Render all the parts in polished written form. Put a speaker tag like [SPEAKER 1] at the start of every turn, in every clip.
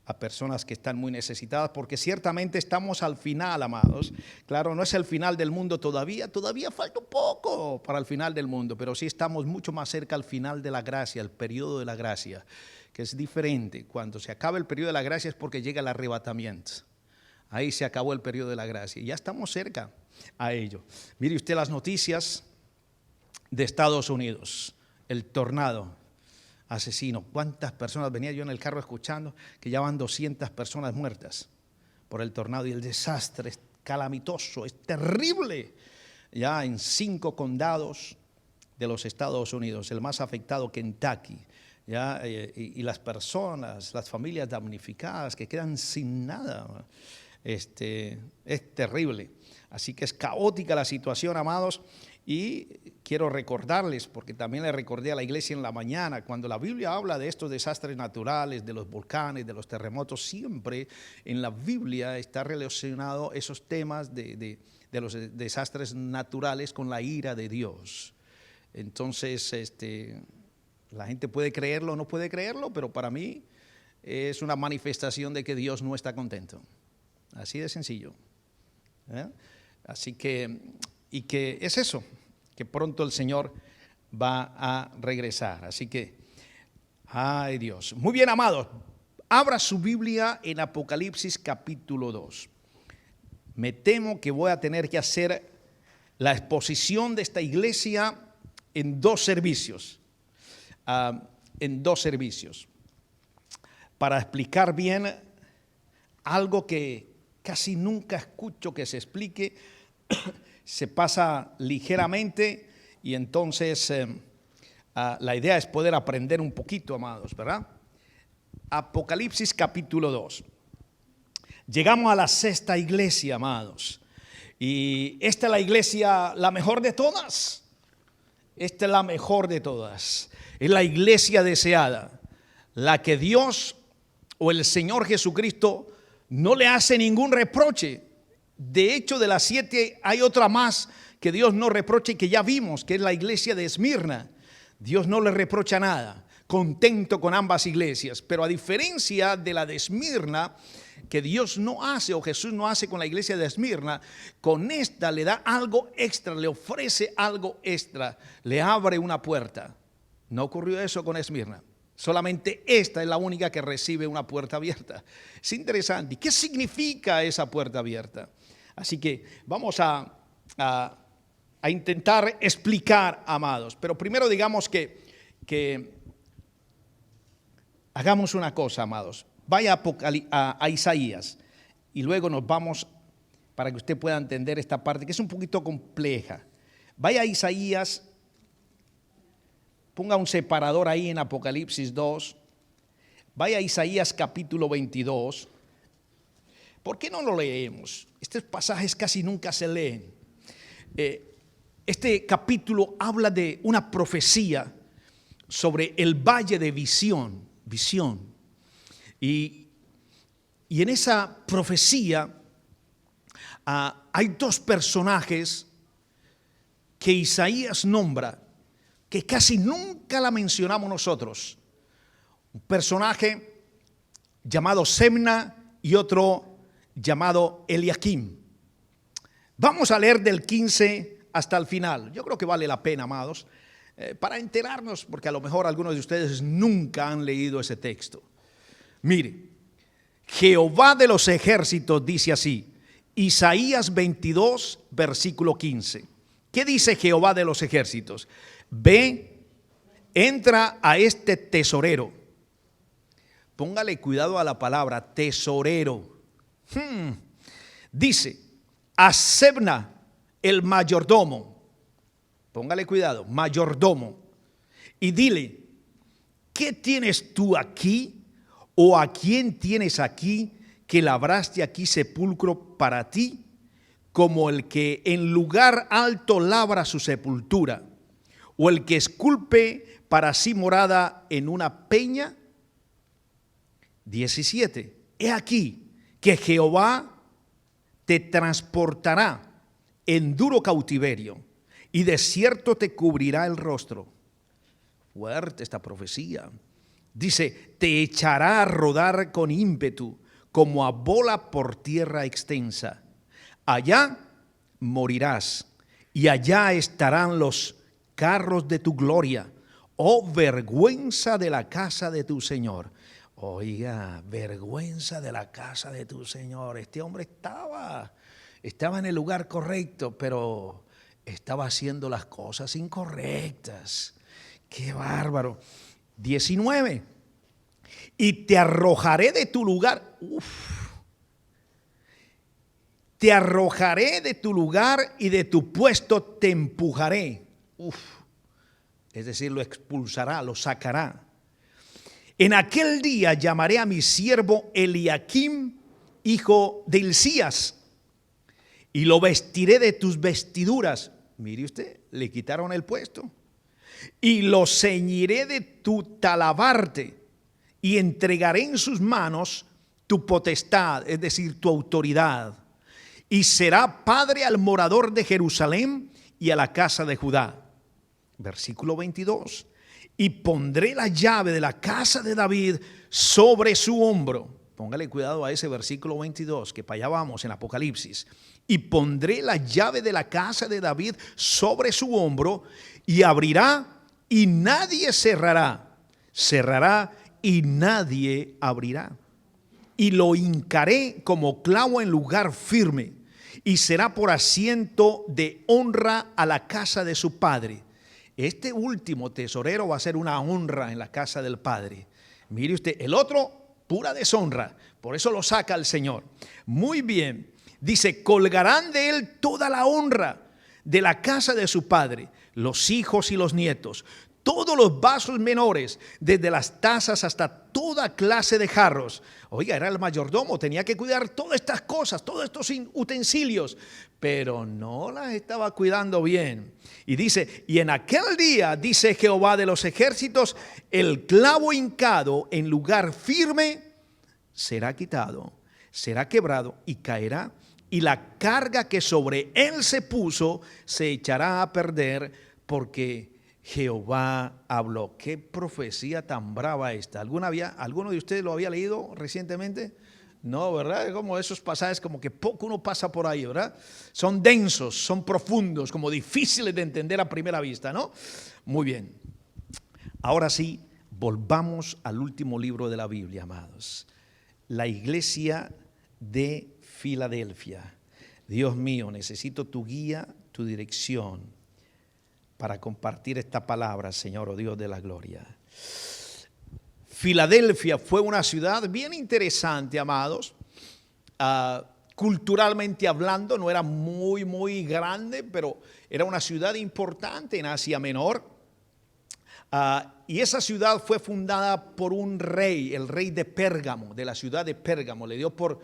[SPEAKER 1] a personas que están muy necesitadas, porque ciertamente estamos al final, amados. Claro, no es el final del mundo todavía falta un poco para el final del mundo, pero sí estamos mucho más cerca al final de la gracia, el periodo de la gracia, que es diferente. Cuando se acaba el periodo de la gracia es porque llega el arrebatamiento. Ahí se acabó el periodo de la gracia, y ya estamos cerca a ello. Mire usted las noticias de Estados Unidos, el tornado asesino. ¿Cuántas personas? Venía yo en el carro escuchando que ya van 200 personas muertas por el tornado, y el desastre es calamitoso, es terrible. Ya en 5 condados de los Estados Unidos, el más afectado, Kentucky, ya, y las personas, las familias damnificadas que quedan sin nada. Es terrible. Así que es caótica la situación, amados. Y quiero recordarles, porque también le recordé a la iglesia en la mañana, cuando la Biblia habla de estos desastres naturales, de los volcanes, de los terremotos, siempre en la Biblia está relacionado esos temas de los desastres naturales con la ira de Dios. Entonces, la gente puede creerlo o no puede creerlo, pero para mí es una manifestación de que Dios no está contento. Así de sencillo. Así que, y que es eso, que pronto el Señor va a regresar. Así que, ay Dios. Muy bien, amados, abra su Biblia en Apocalipsis capítulo 2. Me temo que voy a tener que hacer la exposición de esta iglesia en 2 servicios. Para explicar bien algo que casi nunca escucho que se explique, se pasa ligeramente, y entonces la idea es poder aprender un poquito, amados, ¿verdad? Apocalipsis capítulo 2. Llegamos a la 6ª iglesia, amados, y esta es la iglesia, la mejor de todas. Esta es la mejor de todas. Es la iglesia deseada, la que Dios o el Señor Jesucristo no le hace ningún reproche. De hecho, de las 7 hay otra más que Dios no reprocha y que ya vimos, que es la iglesia de Esmirna. Dios no le reprocha nada, contento con ambas iglesias. Pero a diferencia de la de Esmirna, que Dios no hace o Jesús no hace con la iglesia de Esmirna, con esta le da algo extra, le ofrece algo extra, le abre una puerta. No ocurrió eso con Esmirna. Solamente esta es la única que recibe una puerta abierta. Es interesante. ¿Y qué significa esa puerta abierta? Así que vamos a intentar explicar, amados. Pero primero digamos que hagamos una cosa, amados. Vaya a Isaías y luego nos vamos para que usted pueda entender esta parte que es un poquito compleja. Vaya a Isaías. Ponga un separador ahí en Apocalipsis 2. Vaya a Isaías capítulo 22. ¿Por qué no lo leemos? Estos pasajes casi nunca se leen. Este capítulo habla de una profecía sobre el valle de visión. Y en esa profecía hay 2 personajes que Isaías nombra, que casi nunca la mencionamos nosotros. Un personaje llamado Semna y otro llamado Eliakim. Vamos a leer del 15 hasta el final. Yo creo que vale la pena, amados, para enterarnos, porque a lo mejor algunos de ustedes nunca han leído ese texto. Mire, Jehová de los ejércitos dice así, Isaías 22, versículo 15. ¿Qué dice Jehová de los ejércitos? Ve, entra a este tesorero. Póngale cuidado a la palabra tesorero. Dice, a Sebna, el mayordomo. Póngale cuidado, mayordomo. Y dile, ¿qué tienes tú aquí? ¿O a quién tienes aquí que labraste aquí sepulcro para ti? Como el que en lugar alto labra su sepultura, o el que esculpe para sí morada en una peña. 17. He aquí que Jehová te transportará en duro cautiverio, y de cierto te cubrirá el rostro. Fuerte esta profecía. Dice, te echará a rodar con ímpetu, como a bola por tierra extensa. Allá morirás, y allá estarán los carros de tu gloria, oh vergüenza de la casa de tu Señor. Oiga, vergüenza de la casa de tu Señor. Este hombre estaba en el lugar correcto, pero estaba haciendo las cosas incorrectas. ¡Qué bárbaro! 19. Y te arrojaré de tu lugar. Te arrojaré de tu lugar y de tu puesto te empujaré. Es decir, lo expulsará, lo sacará. En aquel día llamaré a mi siervo Eliaquim, hijo de Hilcías, y lo vestiré de tus vestiduras. Mire usted, le quitaron el puesto. Y lo ceñiré de tu talabarte, y entregaré en sus manos tu potestad, es decir, tu autoridad. Y será padre al morador de Jerusalén y a la casa de Judá. Versículo 22. Y pondré la llave de la casa de David sobre su hombro. Póngale cuidado a ese versículo 22, que para allá vamos en Apocalipsis. Y pondré la llave de la casa de David sobre su hombro, y abrirá y nadie cerrará. Cerrará y nadie abrirá. Y lo hincaré como clavo en lugar firme, y será por asiento de honra a la casa de su padre. Este último tesorero va a ser una honra en la casa del Padre. Mire usted, el otro, pura deshonra. Por eso lo saca el Señor. Muy bien. Dice, colgarán de él toda la honra de la casa de su padre, los hijos y los nietos, todos los vasos menores, desde las tazas hasta toda clase de jarros. Oiga, era el mayordomo, tenía que cuidar todas estas cosas, todos estos utensilios, pero no las estaba cuidando bien. Y dice, y en aquel día, dice Jehová de los ejércitos, el clavo hincado en lugar firme será quitado, será quebrado y caerá, y la carga que sobre él se puso se echará a perder, porque Jehová habló. Qué profecía tan brava esta. ¿Alguno de ustedes lo había leído recientemente? No, ¿verdad? Es como esos pasajes como que poco uno pasa por ahí, ¿verdad? Son densos, son profundos, como difíciles de entender a primera vista, ¿no? Muy bien. Ahora sí, volvamos al último libro de la Biblia, amados. La iglesia de Filadelfia. Dios mío, necesito tu guía, tu dirección para compartir esta palabra, Señor, oh Dios de la gloria. Filadelfia fue una ciudad bien interesante, amados. Culturalmente hablando, no era muy grande, pero era una ciudad importante en Asia Menor. Y esa ciudad fue fundada por un rey, el rey de Pérgamo, de la ciudad de Pérgamo. Le dio por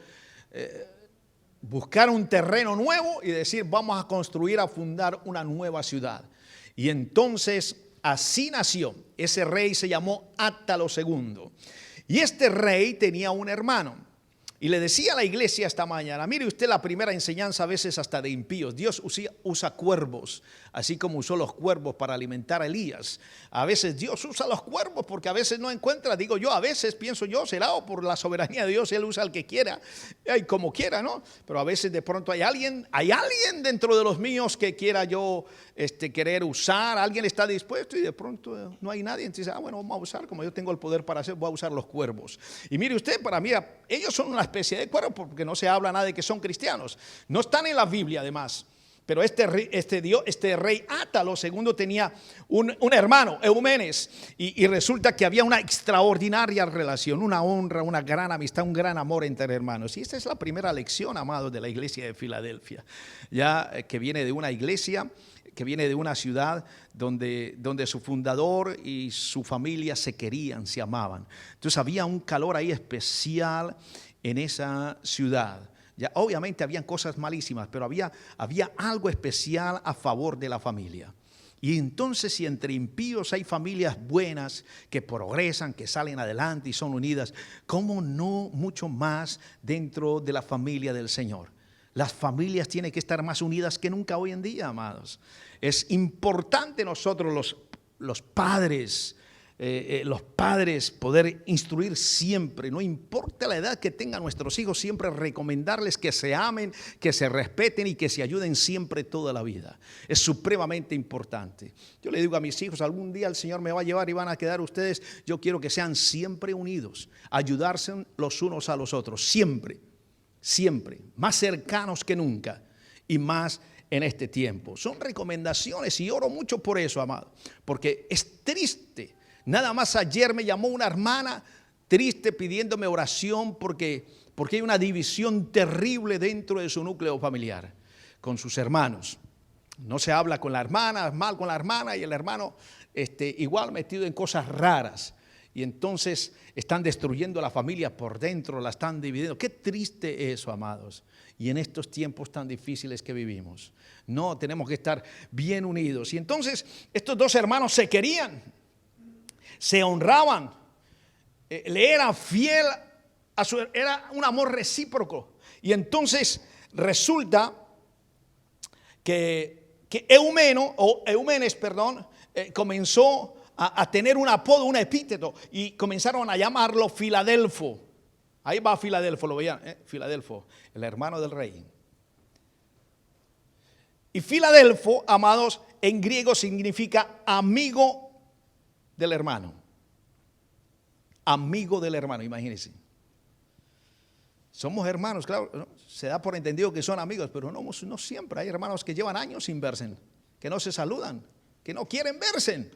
[SPEAKER 1] buscar un terreno nuevo y decir, vamos a construir, a fundar una nueva ciudad. Y entonces así nació. Ese rey se llamó Átalo II. Y este rey tenía un hermano. Y le decía a la iglesia esta mañana, mire usted la primera enseñanza a veces hasta de impíos. Dios usa cuervos, así como usó los cuervos para alimentar a Elías. A veces Dios usa los cuervos porque a veces no encuentra, digo yo, a veces pienso yo, será o por la soberanía de Dios, Él usa al que quiera, y como quiera, ¿no? Pero a veces de pronto hay alguien dentro de los míos que quiera yo querer usar, alguien está dispuesto y de pronto no hay nadie. Entonces, bueno, vamos a usar, como yo tengo el poder para hacer, voy a usar los cuervos. Y mire usted, ellos son una especie de cuervo porque no se habla nada de que son cristianos. No están en la Biblia además. Pero este rey Átalo II tenía un hermano, Eumenes, y resulta que había una extraordinaria relación, una honra, una gran amistad, un gran amor entre hermanos. Y esta es la primera lección, amados, de la iglesia de Filadelfia, ya que viene de una iglesia, que viene de una ciudad donde su fundador y su familia se querían, se amaban. Entonces había un calor ahí especial en esa ciudad. Ya, obviamente habían cosas malísimas, pero había algo especial a favor de la familia. Y entonces, si entre impíos hay familias buenas que progresan, que salen adelante y son unidas, ¿cómo no mucho más dentro de la familia del Señor? Las familias tienen que estar más unidas que nunca hoy en día, amados. Es importante nosotros los padres, los padres poder instruir siempre, no importa la edad que tengan nuestros hijos, siempre recomendarles que se amen, que se respeten y que se ayuden siempre toda la vida. Es supremamente importante. Yo le digo a mis hijos, algún día el Señor me va a llevar y van a quedar ustedes, yo quiero que sean siempre unidos, ayudarse los unos a los otros, siempre, siempre, más cercanos que nunca y más en este tiempo. Son recomendaciones y oro mucho por eso, amado, porque es triste. Nada más ayer me llamó una hermana triste pidiéndome oración porque hay una división terrible dentro de su núcleo familiar con sus hermanos. No se habla con la hermana, mal con la hermana y el hermano igual metido en cosas raras. Y entonces están destruyendo la familia por dentro, la están dividiendo. Qué triste eso, amados. Y en estos tiempos tan difíciles que vivimos. No, tenemos que estar bien unidos. Y entonces estos dos hermanos se querían, se honraban, le era fiel era un amor recíproco. Y entonces resulta que Eumenes, comenzó a tener un apodo, un epíteto, y comenzaron a llamarlo Filadelfo. Ahí va Filadelfo, lo veían, Filadelfo, el hermano del rey. Y Filadelfo, amados, en griego significa amigo del hermano. Amigo del hermano, imagínense. Somos hermanos, claro, ¿no? Se da por entendido que son amigos, pero no siempre. Hay hermanos que llevan años sin verse, que no se saludan, que no quieren verse.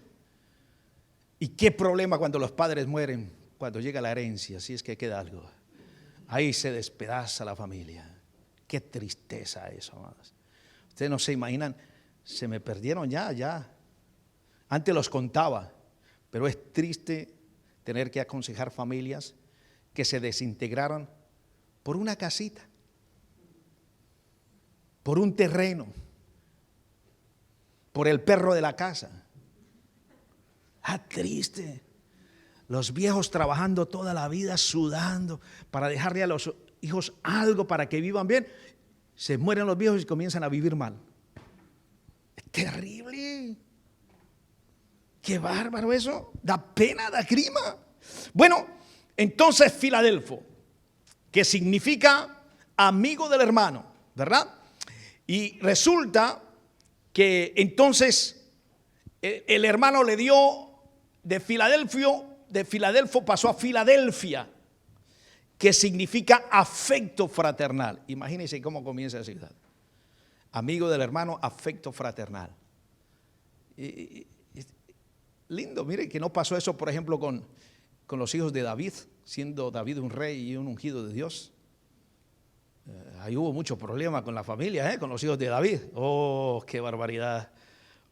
[SPEAKER 1] Y qué problema cuando los padres mueren, cuando llega la herencia, si es que queda algo. Ahí se despedaza la familia. Qué tristeza eso, amados. Ustedes no se imaginan, se me perdieron ya. Antes los contaba, pero es triste tener que aconsejar familias que se desintegraron por una casita, por un terreno, por el perro de la casa. Triste. Los viejos trabajando toda la vida, sudando para dejarle a los hijos algo para que vivan bien. Se mueren los viejos y comienzan a vivir mal. Es terrible. Qué bárbaro eso. Da pena, da grima. Bueno, entonces Filadelfo, que significa amigo del hermano, ¿verdad? Y resulta que entonces el hermano le dio de Filadelfo pasó a Filadelfia, que significa afecto fraternal. Imagínense cómo comienza la ciudad. Amigo del hermano, afecto fraternal. Lindo, mire que no pasó eso, por ejemplo, con los hijos de David, siendo David un rey y un ungido de Dios. Ahí hubo mucho problema con la familia, con los hijos de David. Oh, qué barbaridad.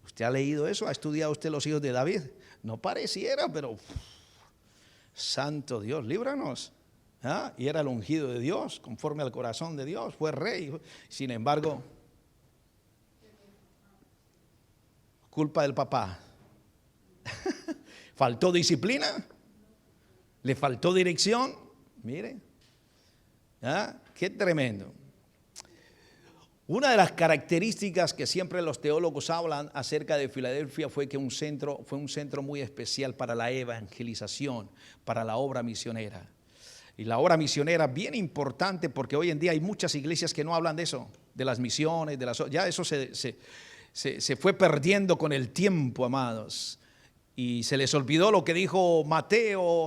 [SPEAKER 1] ¿Usted ha leído eso? ¿Ha estudiado usted los hijos de David? No pareciera, pero santo Dios, líbranos. Y era el ungido de Dios, conforme al corazón de Dios, fue rey. Sin embargo, culpa del papá. Faltó disciplina, le faltó dirección. Mire, qué tremendo. Una de las características que siempre los teólogos hablan acerca de Filadelfia fue que fue un centro muy especial para la evangelización, para la obra misionera. Y la obra misionera bien importante, porque hoy en día hay muchas iglesias que no hablan de eso, de las misiones, ya eso se fue perdiendo con el tiempo, amados. Y se les olvidó lo que dijo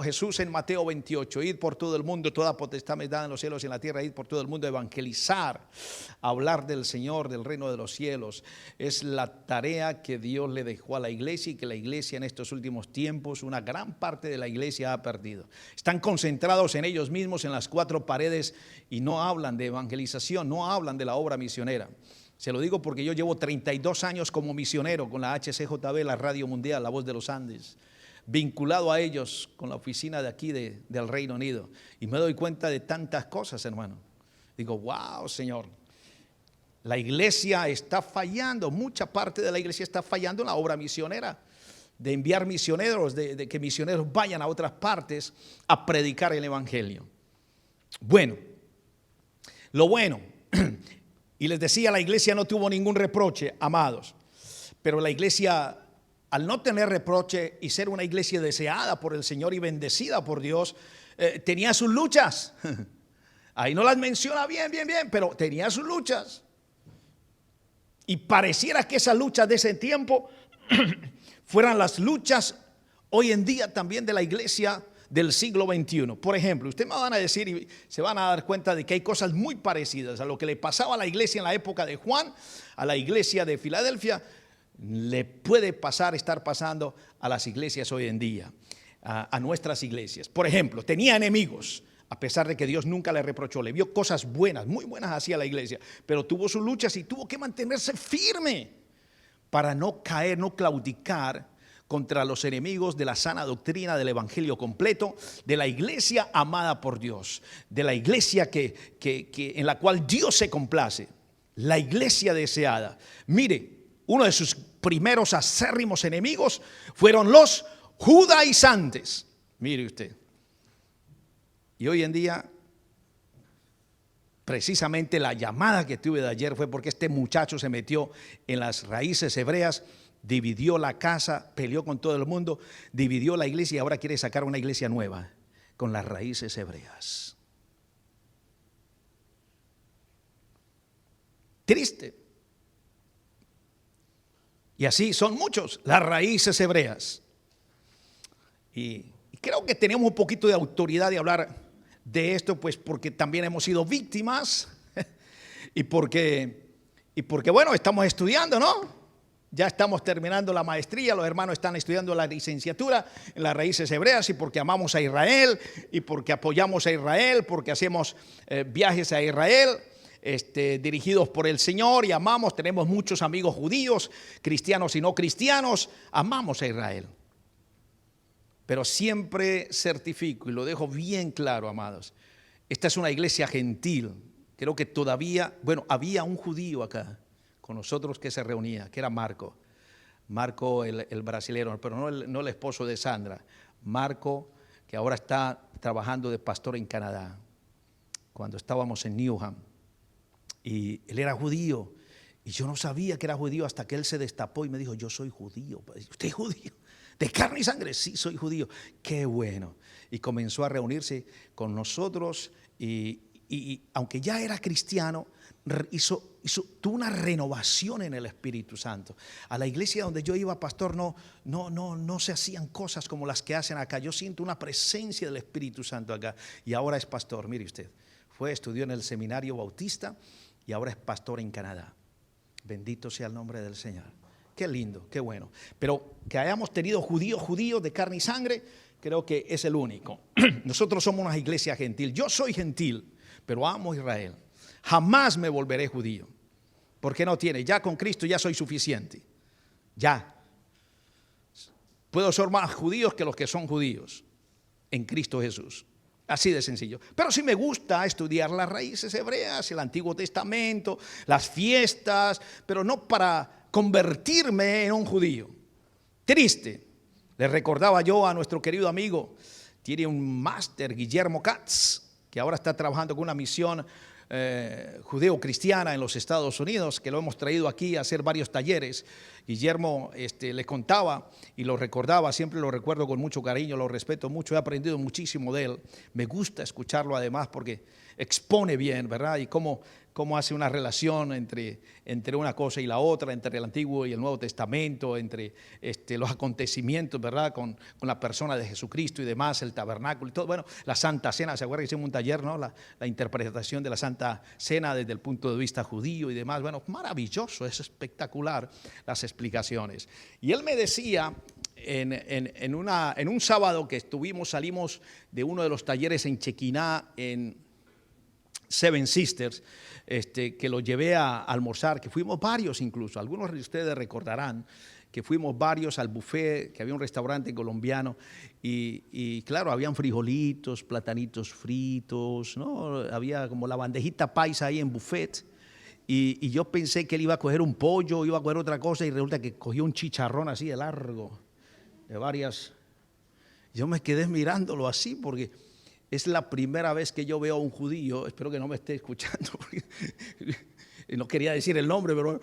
[SPEAKER 1] Jesús en Mateo 28, id por todo el mundo, toda potestad me da en los cielos y en la tierra, id por todo el mundo, evangelizar, hablar del Señor, del reino de los cielos. Es la tarea que Dios le dejó a la iglesia y que la iglesia en estos últimos tiempos, una gran parte de la iglesia ha perdido. Están concentrados en ellos mismos, en las cuatro paredes, y no hablan de evangelización, no hablan de la obra misionera. Se lo digo porque yo llevo 32 años como misionero con la HCJB, la Radio Mundial, la Voz de los Andes, vinculado a ellos con la oficina de aquí del Reino Unido. Y me doy cuenta de tantas cosas, hermano. Digo, wow, Señor, la iglesia está fallando, mucha parte de la iglesia está fallando en la obra misionera, de enviar misioneros, de que misioneros vayan a otras partes a predicar el evangelio. Bueno, lo bueno. Y les decía, la iglesia no tuvo ningún reproche, amados, pero la iglesia al no tener reproche y ser una iglesia deseada por el Señor y bendecida por Dios, tenía sus luchas. Ahí no las menciona bien, pero tenía sus luchas. Y pareciera que esas luchas de ese tiempo fueran las luchas hoy en día también de la iglesia del siglo XXI. Por ejemplo, ustedes me van a decir y se van a dar cuenta de que hay cosas muy parecidas a lo que le pasaba a la iglesia en la época de Juan, a la iglesia de Filadelfia, le puede estar pasando a las iglesias hoy en día, a nuestras iglesias. Por ejemplo, tenía enemigos, a pesar de que Dios nunca le reprochó, le vio cosas buenas, muy buenas hacia la iglesia, pero tuvo sus luchas y tuvo que mantenerse firme para no caer, no claudicar contra los enemigos de la sana doctrina del evangelio completo, de la iglesia amada por Dios, de la iglesia en la cual Dios se complace, la iglesia deseada. Mire, uno de sus primeros acérrimos enemigos fueron los judaizantes. Mire usted. Y hoy en día, precisamente la llamada que tuve de ayer fue porque este muchacho se metió en las raíces hebreas, dividió la casa, peleó con todo el mundo, dividió la iglesia y ahora quiere sacar una iglesia nueva con las raíces hebreas. Triste. Y así son muchos, las raíces hebreas. Y creo que tenemos un poquito de autoridad de hablar de esto, pues porque también hemos sido víctimas y porque bueno, estamos estudiando, ¿no? Ya estamos terminando la maestría, los hermanos están estudiando la licenciatura en las raíces hebreas y porque amamos a Israel y porque apoyamos a Israel, porque hacemos viajes a Israel dirigidos por el Señor y amamos, tenemos muchos amigos judíos, cristianos y no cristianos, amamos a Israel. Pero siempre certifico y lo dejo bien claro, amados, esta es una iglesia gentil. Creo que todavía, bueno, había un judío acá con nosotros que se reunía, que era Marco el brasilero, pero no el esposo de Sandra, Marco, que ahora está trabajando de pastor en Canadá, cuando estábamos en Newham, y él era judío, y yo no sabía que era judío hasta que él se destapó y me dijo, yo soy judío. ¿Usted es judío? ¿De carne y sangre? Sí, soy judío. Qué bueno. Y comenzó a reunirse con nosotros y aunque ya era cristiano, tuvo una renovación en el Espíritu Santo. A la iglesia donde yo iba, pastor, no se hacían cosas como las que hacen acá. Yo siento una presencia del Espíritu Santo acá. Y ahora es pastor, mire usted. Estudió en el seminario bautista y ahora es pastor en Canadá. Bendito sea el nombre del Señor. Qué lindo, qué bueno. Pero que hayamos tenido judíos de carne y sangre, creo que es el único. Nosotros somos una iglesia gentil. Yo soy gentil, pero amo a Israel. Jamás me volveré judío. Porque no tiene, ya con Cristo ya soy suficiente. Ya. Puedo ser más judíos que los que son judíos en Cristo Jesús. Así de sencillo. Pero sí me gusta estudiar las raíces hebreas, el Antiguo Testamento, las fiestas, pero no para convertirme en un judío. Triste. Le recordaba yo a nuestro querido amigo, tiene un máster, Guillermo Katz, que ahora está trabajando con una misión judeo-cristiana en los Estados Unidos, que lo hemos traído aquí a hacer varios talleres. Guillermo le contaba y lo recordaba, siempre lo recuerdo con mucho cariño, lo respeto mucho, he aprendido muchísimo de él. Me gusta escucharlo además porque expone bien, ¿verdad? Y cómo hace una relación entre una cosa y la otra, entre el Antiguo y el Nuevo Testamento, entre los acontecimientos, ¿verdad? Con la persona de Jesucristo y demás, el tabernáculo y todo. Bueno, la Santa Cena, ¿se acuerdan que hicimos un taller, no? La interpretación de la Santa Cena desde el punto de vista judío y demás. Bueno, maravilloso, es espectacular las explicaciones. Y él me decía en un sábado que salimos de uno de los talleres en Chequiná, en Seven Sisters, que lo llevé a almorzar, que fuimos varios incluso, algunos de ustedes recordarán que fuimos varios al buffet, que había un restaurante colombiano y claro, habían frijolitos, platanitos fritos, ¿no? Había como la bandejita paisa ahí en buffet y yo pensé que él iba a coger un pollo, iba a coger otra cosa y resulta que cogió un chicharrón así de largo, de varias. Yo me quedé mirándolo así porque es la primera vez que yo veo a un judío, espero que no me esté escuchando, porque no quería decir el nombre, pero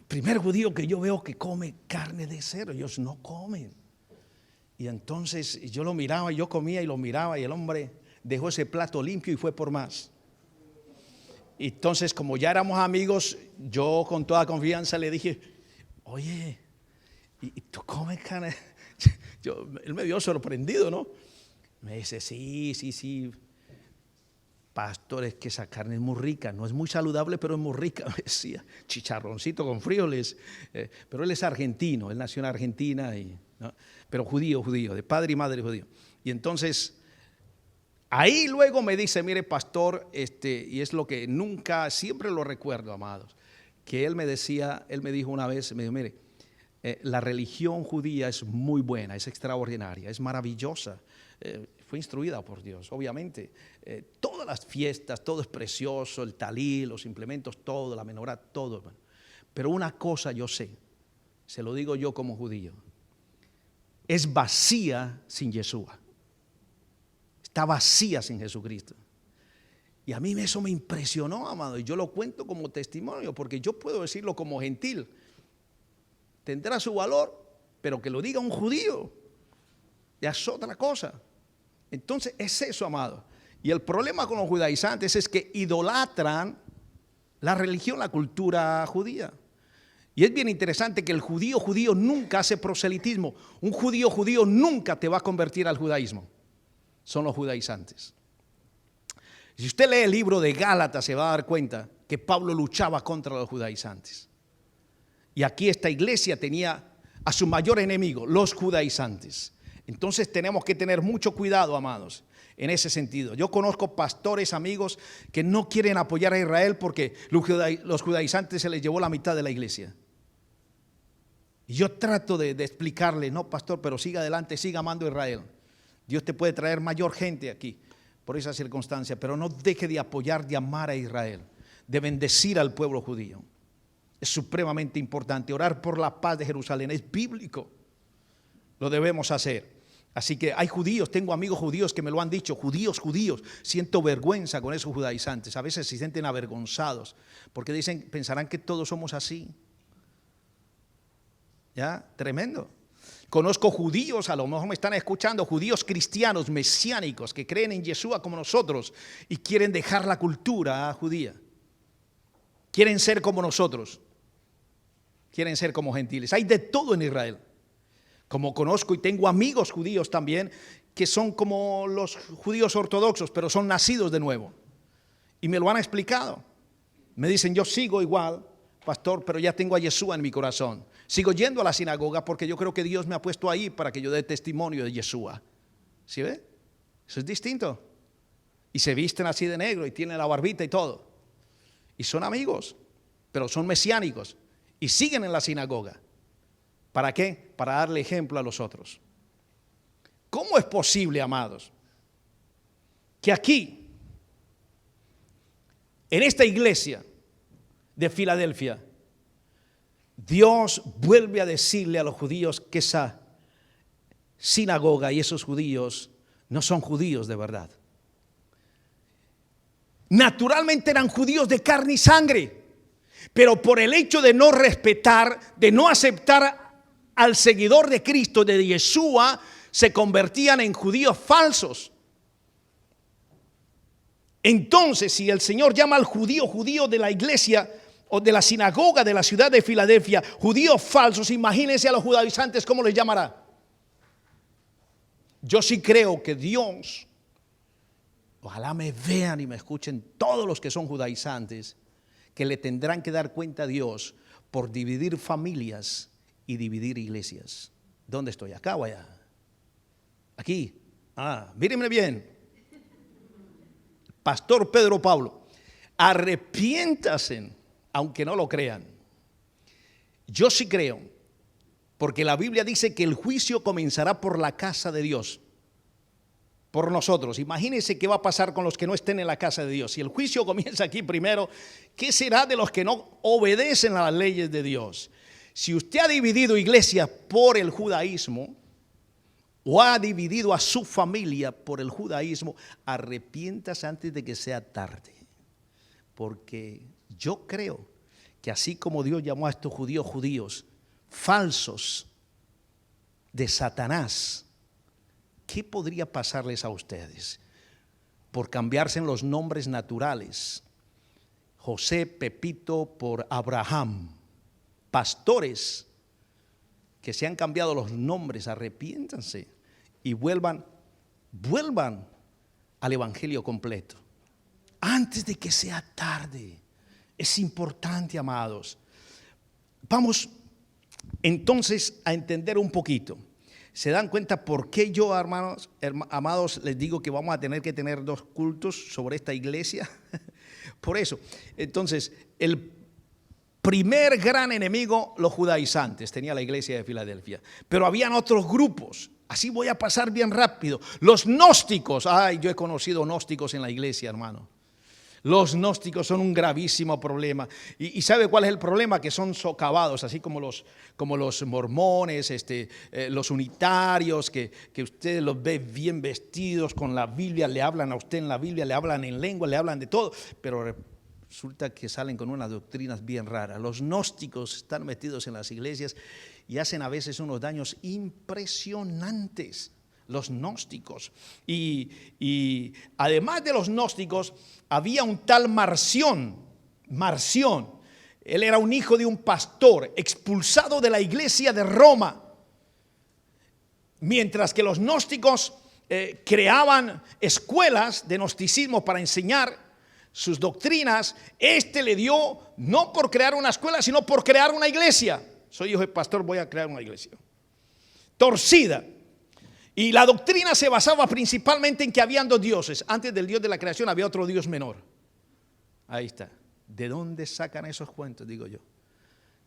[SPEAKER 1] primer judío que yo veo que come carne de cerdo, ellos no comen. Y entonces yo lo miraba, yo comía y lo miraba y el hombre dejó ese plato limpio y fue por más. Entonces, como ya éramos amigos, yo con toda confianza le dije, oye, ¿y tú comes carne? Él me vio sorprendido, ¿no? Me dice, sí. Pastor, es que esa carne es muy rica, no es muy saludable, pero es muy rica. Me decía, chicharroncito con frijoles. Pero él es argentino, él nació en Argentina, ¿no? Pero judío, de padre y madre judío. Y entonces, ahí luego me dice, mire pastor, y es lo que nunca, siempre lo recuerdo, amados, que él me dijo una vez, me dijo, mire, la religión judía es muy buena, es extraordinaria, es maravillosa. Fue instruida por Dios, obviamente. Todas las fiestas, todo es precioso, el talí, los implementos, todo, la menorá, todo. Pero una cosa yo sé, se lo digo yo como judío, es vacía sin Yeshua. Está vacía sin Jesucristo. Y a mí eso me impresionó, amado, y yo lo cuento como testimonio, porque yo puedo decirlo como gentil. Tendrá su valor, pero que lo diga un judío, ya es otra cosa. Entonces es eso, amado. Y el problema con los judaizantes es que idolatran la religión, la cultura judía. Y es bien interesante que el judío nunca hace proselitismo. Un judío nunca te va a convertir al judaísmo. Son los judaizantes. Si usted lee el libro de Gálatas, se va a dar cuenta que Pablo luchaba contra los judaizantes. Y aquí esta iglesia tenía a su mayor enemigo, los judaizantes. Entonces tenemos que tener mucho cuidado, amados, en ese sentido. Yo conozco pastores, amigos, que no quieren apoyar a Israel porque los judaizantes se les llevó la mitad de la iglesia. Y yo trato de explicarle, no pastor, pero siga adelante, siga amando a Israel. Dios te puede traer mayor gente aquí por esa circunstancia, pero no deje de apoyar, de amar a Israel, de bendecir al pueblo judío. Es supremamente importante. Orar por la paz de Jerusalén es bíblico. Lo debemos hacer. Así que hay judíos, tengo amigos judíos que me lo han dicho, judíos, siento vergüenza con esos judaizantes. A veces se sienten avergonzados porque dicen, pensarán que todos somos así. ¿Ya? Tremendo. Conozco judíos, a lo mejor me están escuchando, judíos cristianos, mesiánicos, que creen en Yeshua como nosotros y quieren dejar la cultura judía. Quieren ser como nosotros. Quieren ser como gentiles. Hay de todo en Israel. Como conozco y tengo amigos judíos también que son como los judíos ortodoxos, pero son nacidos de nuevo. Y me lo han explicado. Me dicen, yo sigo igual, pastor, pero ya tengo a Yeshua en mi corazón. Sigo yendo a la sinagoga porque yo creo que Dios me ha puesto ahí para que yo dé testimonio de Yeshua. ¿Sí ve? Eso es distinto. Y se visten así de negro y tienen la barbita y todo. Y son amigos, pero son mesiánicos. Y siguen en la sinagoga. ¿Para qué? Para darle ejemplo a los otros. ¿Cómo es posible, amados, que aquí, en esta iglesia de Filadelfia, Dios vuelve a decirle a los judíos que esa sinagoga y esos judíos no son judíos de verdad? Naturalmente eran judíos de carne y sangre, pero por el hecho de no respetar, de no aceptar al seguidor de Cristo, de Yeshua, se convertían en judíos falsos. Entonces, si el Señor llama al judío de la iglesia o de la sinagoga de la ciudad de Filadelfia, judíos falsos, imagínense a los judaizantes cómo les llamará. Yo sí creo que Dios, ojalá me vean y me escuchen todos los que son judaizantes, que le tendrán que dar cuenta a Dios por dividir familias y dividir iglesias. ¿Dónde estoy? ¿Acá o allá? Aquí. Mírenme bien. Pastor Pedro Pablo, arrepiéntanse, aunque no lo crean. Yo sí creo, porque la Biblia dice que el juicio comenzará por la casa de Dios, por nosotros. Imagínense qué va a pasar con los que no estén en la casa de Dios. Si el juicio comienza aquí primero, ¿qué será de los que no obedecen a las leyes de Dios? Si usted ha dividido iglesias por el judaísmo o ha dividido a su familia por el judaísmo, arrepiéntase antes de que sea tarde. Porque yo creo que así como Dios llamó a estos judíos falsos de Satanás, ¿qué podría pasarles a ustedes por cambiarse en los nombres naturales? José, Pepito por Abraham. Pastores que se han cambiado los nombres, arrepiéntanse y vuelvan al evangelio completo antes de que sea tarde. Es importante, amados. Vamos entonces a entender un poquito. ¿Se dan cuenta por qué yo, hermanos, amados, les digo que vamos a tener que tener 2 cultos sobre esta iglesia? Por eso. Entonces, el primer gran enemigo, los judaizantes, tenía la iglesia de Filadelfia. Pero habían otros grupos. Así voy a pasar bien rápido. Los gnósticos. Ay, yo he conocido gnósticos en la iglesia, hermano. Los gnósticos son un gravísimo problema. ¿Y sabe cuál es el problema? Que son socavados, así como los mormones, los unitarios, que usted los ve bien vestidos con la Biblia, le hablan a usted en la Biblia, le hablan en lengua, le hablan de todo, pero resulta que salen con unas doctrinas bien raras. Los gnósticos están metidos en las iglesias y hacen a veces unos daños impresionantes. Los gnósticos. Y además de los gnósticos, había un tal Marción. Él era un hijo de un pastor expulsado de la iglesia de Roma. Mientras que los gnósticos creaban escuelas de gnosticismo para enseñar sus doctrinas, le dio no por crear una escuela, sino por crear una iglesia. Soy hijo de pastor, voy a crear una iglesia torcida. Y la doctrina se basaba principalmente en que habían 2 dioses. Antes del Dios de la creación había otro Dios menor. Ahí está. ¿De dónde sacan esos cuentos? Digo yo.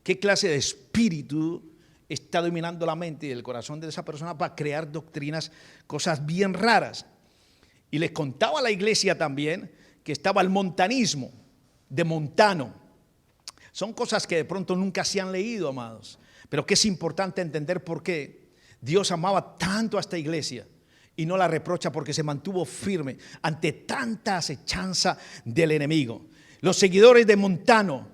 [SPEAKER 1] ¿Qué clase de espíritu está dominando la mente y el corazón de esa persona para crear doctrinas, cosas bien raras? Y les contaba a la iglesia también que estaba el montanismo, de Montano. Son cosas que de pronto nunca se han leído, amados. Pero que es importante entender por qué Dios amaba tanto a esta iglesia y no la reprocha porque se mantuvo firme ante tanta acechanza del enemigo. Los seguidores de Montano,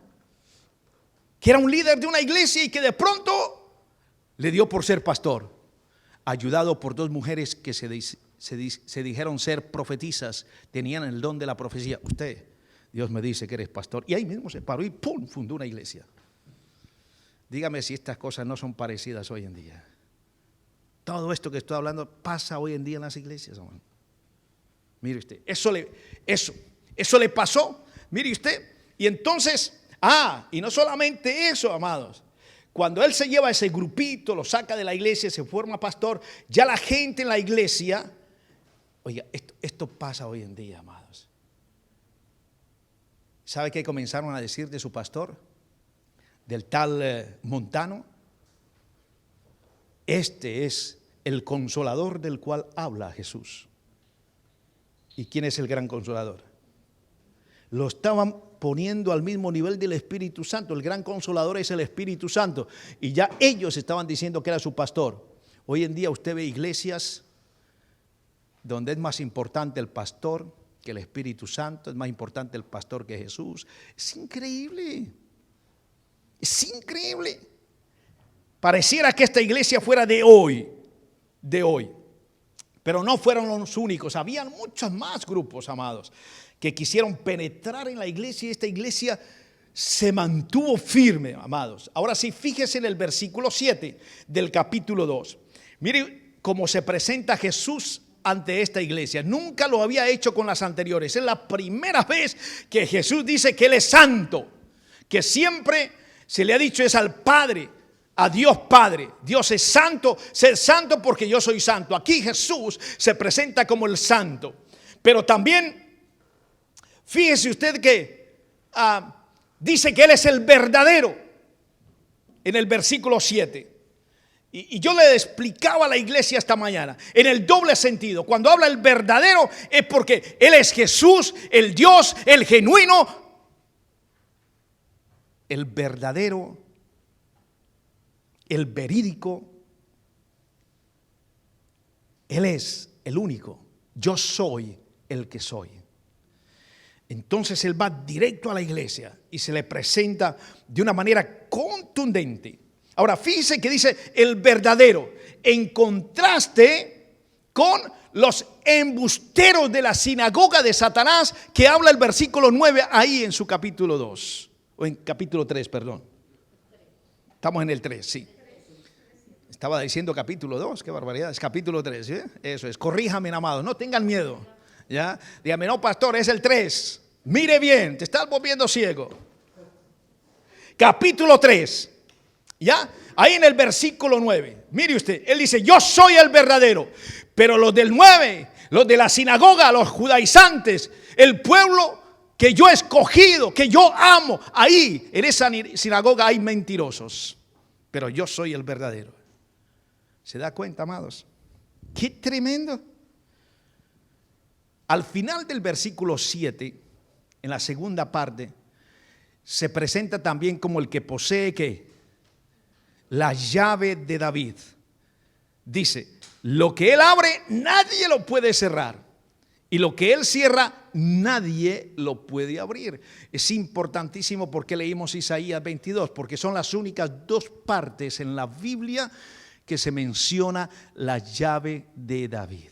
[SPEAKER 1] que era un líder de una iglesia y que de pronto le dio por ser pastor, ayudado por 2 mujeres que se dijeron ser profetisas, tenían el don de la profecía. Usted, Dios me dice que eres pastor. Y ahí mismo se paró y ¡pum!, fundó una iglesia. Dígame si estas cosas no son parecidas hoy en día. Todo esto que estoy hablando pasa hoy en día en las iglesias, hermano. Mire usted, eso le pasó, mire usted. Y entonces, y no solamente eso, amados. Cuando él se lleva a ese grupito, lo saca de la iglesia, se forma pastor, ya la gente en la iglesia, oiga, esto pasa hoy en día, amados. ¿Sabe qué comenzaron a decir de su pastor? Del tal Montano. Este es el consolador del cual habla Jesús. ¿Y quién es el gran consolador? Lo estaban poniendo al mismo nivel del Espíritu Santo. El gran consolador es el Espíritu Santo. Y ya ellos estaban diciendo que era su pastor. Hoy en día usted ve iglesias donde es más importante el pastor que el Espíritu Santo. Es más importante el pastor que Jesús. Es increíble. Es increíble. Pareciera que esta iglesia fuera de hoy. Pero no fueron los únicos. Habían muchos más grupos, amados, que quisieron penetrar en la iglesia y esta iglesia se mantuvo firme, amados. Ahora sí, fíjese en el versículo 7 del capítulo 2. Mire cómo se presenta Jesús ante esta iglesia. Nunca lo había hecho con las anteriores. Es la primera vez que Jesús dice que Él es santo, que siempre se le ha dicho es al Padre, a Dios Padre. Dios es santo, ser santo porque yo soy santo. Aquí Jesús se presenta como el santo. Pero también, fíjese usted que dice que Él es el verdadero en el versículo 7. Y yo le explicaba a la iglesia esta mañana, en el doble sentido. Cuando habla el verdadero es porque Él es Jesús, el Dios, el genuino, el verdadero, el verídico. Él es el único. Yo soy el que soy. Entonces él va directo a la iglesia y se le presenta de una manera contundente. Ahora fíjese que dice el verdadero, en contraste con los embusteros de la sinagoga de Satanás que habla el versículo 9 ahí en su capítulo 2, o en capítulo 3, perdón. Estamos en el 3, sí. Estaba diciendo capítulo 2, qué barbaridad, es capítulo 3, ¿eh? Eso es, corríjame, amados, no tengan miedo, ¿ya? Dígame, no, pastor, es el 3, mire bien, te estás volviendo ciego. Capítulo 3, ¿ya? Ahí en el versículo 9, mire usted, él dice, yo soy el verdadero, pero los del 9, los de la sinagoga, los judaizantes, el pueblo que yo he escogido, que yo amo, ahí en esa sinagoga hay mentirosos, pero yo soy el verdadero. ¿Se da cuenta, amados? ¡Qué tremendo! Al final del versículo 7, en la segunda parte, se presenta también como el que posee ¿qué? La llave de David. Dice, lo que él abre, nadie lo puede cerrar. Y lo que él cierra, nadie lo puede abrir. Es importantísimo porque leímos Isaías 22, porque son las únicas dos partes en la Biblia que se menciona la llave de David.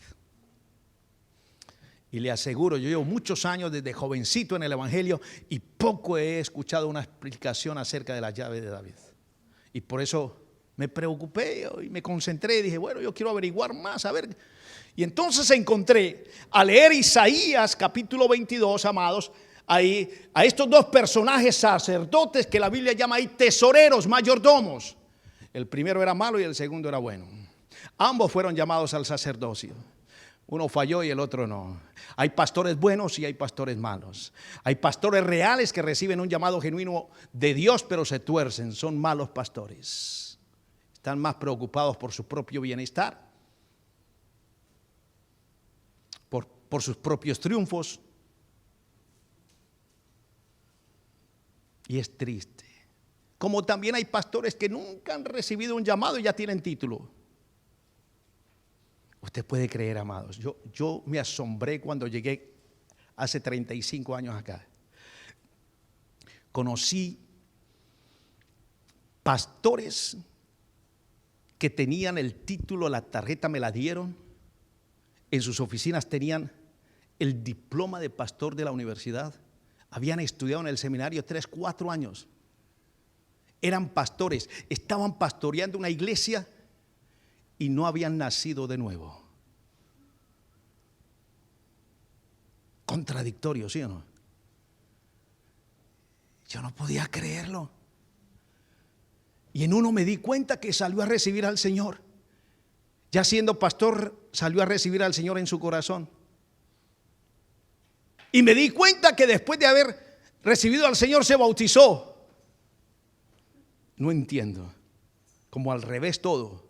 [SPEAKER 1] Y le aseguro, yo llevo muchos años desde jovencito en el Evangelio y poco he escuchado una explicación acerca de la llave de David. Y por eso me preocupé y me concentré y dije, bueno, yo quiero averiguar más, a ver. Y entonces encontré, al leer Isaías capítulo 22, amados, ahí a estos dos personajes sacerdotes que la Biblia llama ahí tesoreros, mayordomos. El primero era malo y el segundo era bueno. Ambos fueron llamados al sacerdocio. Uno falló y el otro no. Hay pastores buenos y hay pastores malos. Hay pastores reales que reciben un llamado genuino de Dios, pero se tuercen. Son malos pastores. Están más preocupados por su propio bienestar, por sus propios triunfos. Y es triste. Como también hay pastores que nunca han recibido un llamado y ya tienen título. Usted puede creer, amados. Yo me asombré cuando llegué hace 35 años acá. Conocí pastores que tenían el título, la tarjeta me la dieron. En sus oficinas tenían el diploma de pastor de la universidad. Habían estudiado en el seminario 3, 4 años. Eran pastores, estaban pastoreando una iglesia y no habían nacido de nuevo. Contradictorio, ¿sí o no? Yo no podía creerlo. Y en uno me di cuenta que salió a recibir al Señor. Ya siendo pastor, salió a recibir al Señor en su corazón. Y me di cuenta que después de haber recibido al Señor se bautizó. No entiendo, como al revés todo.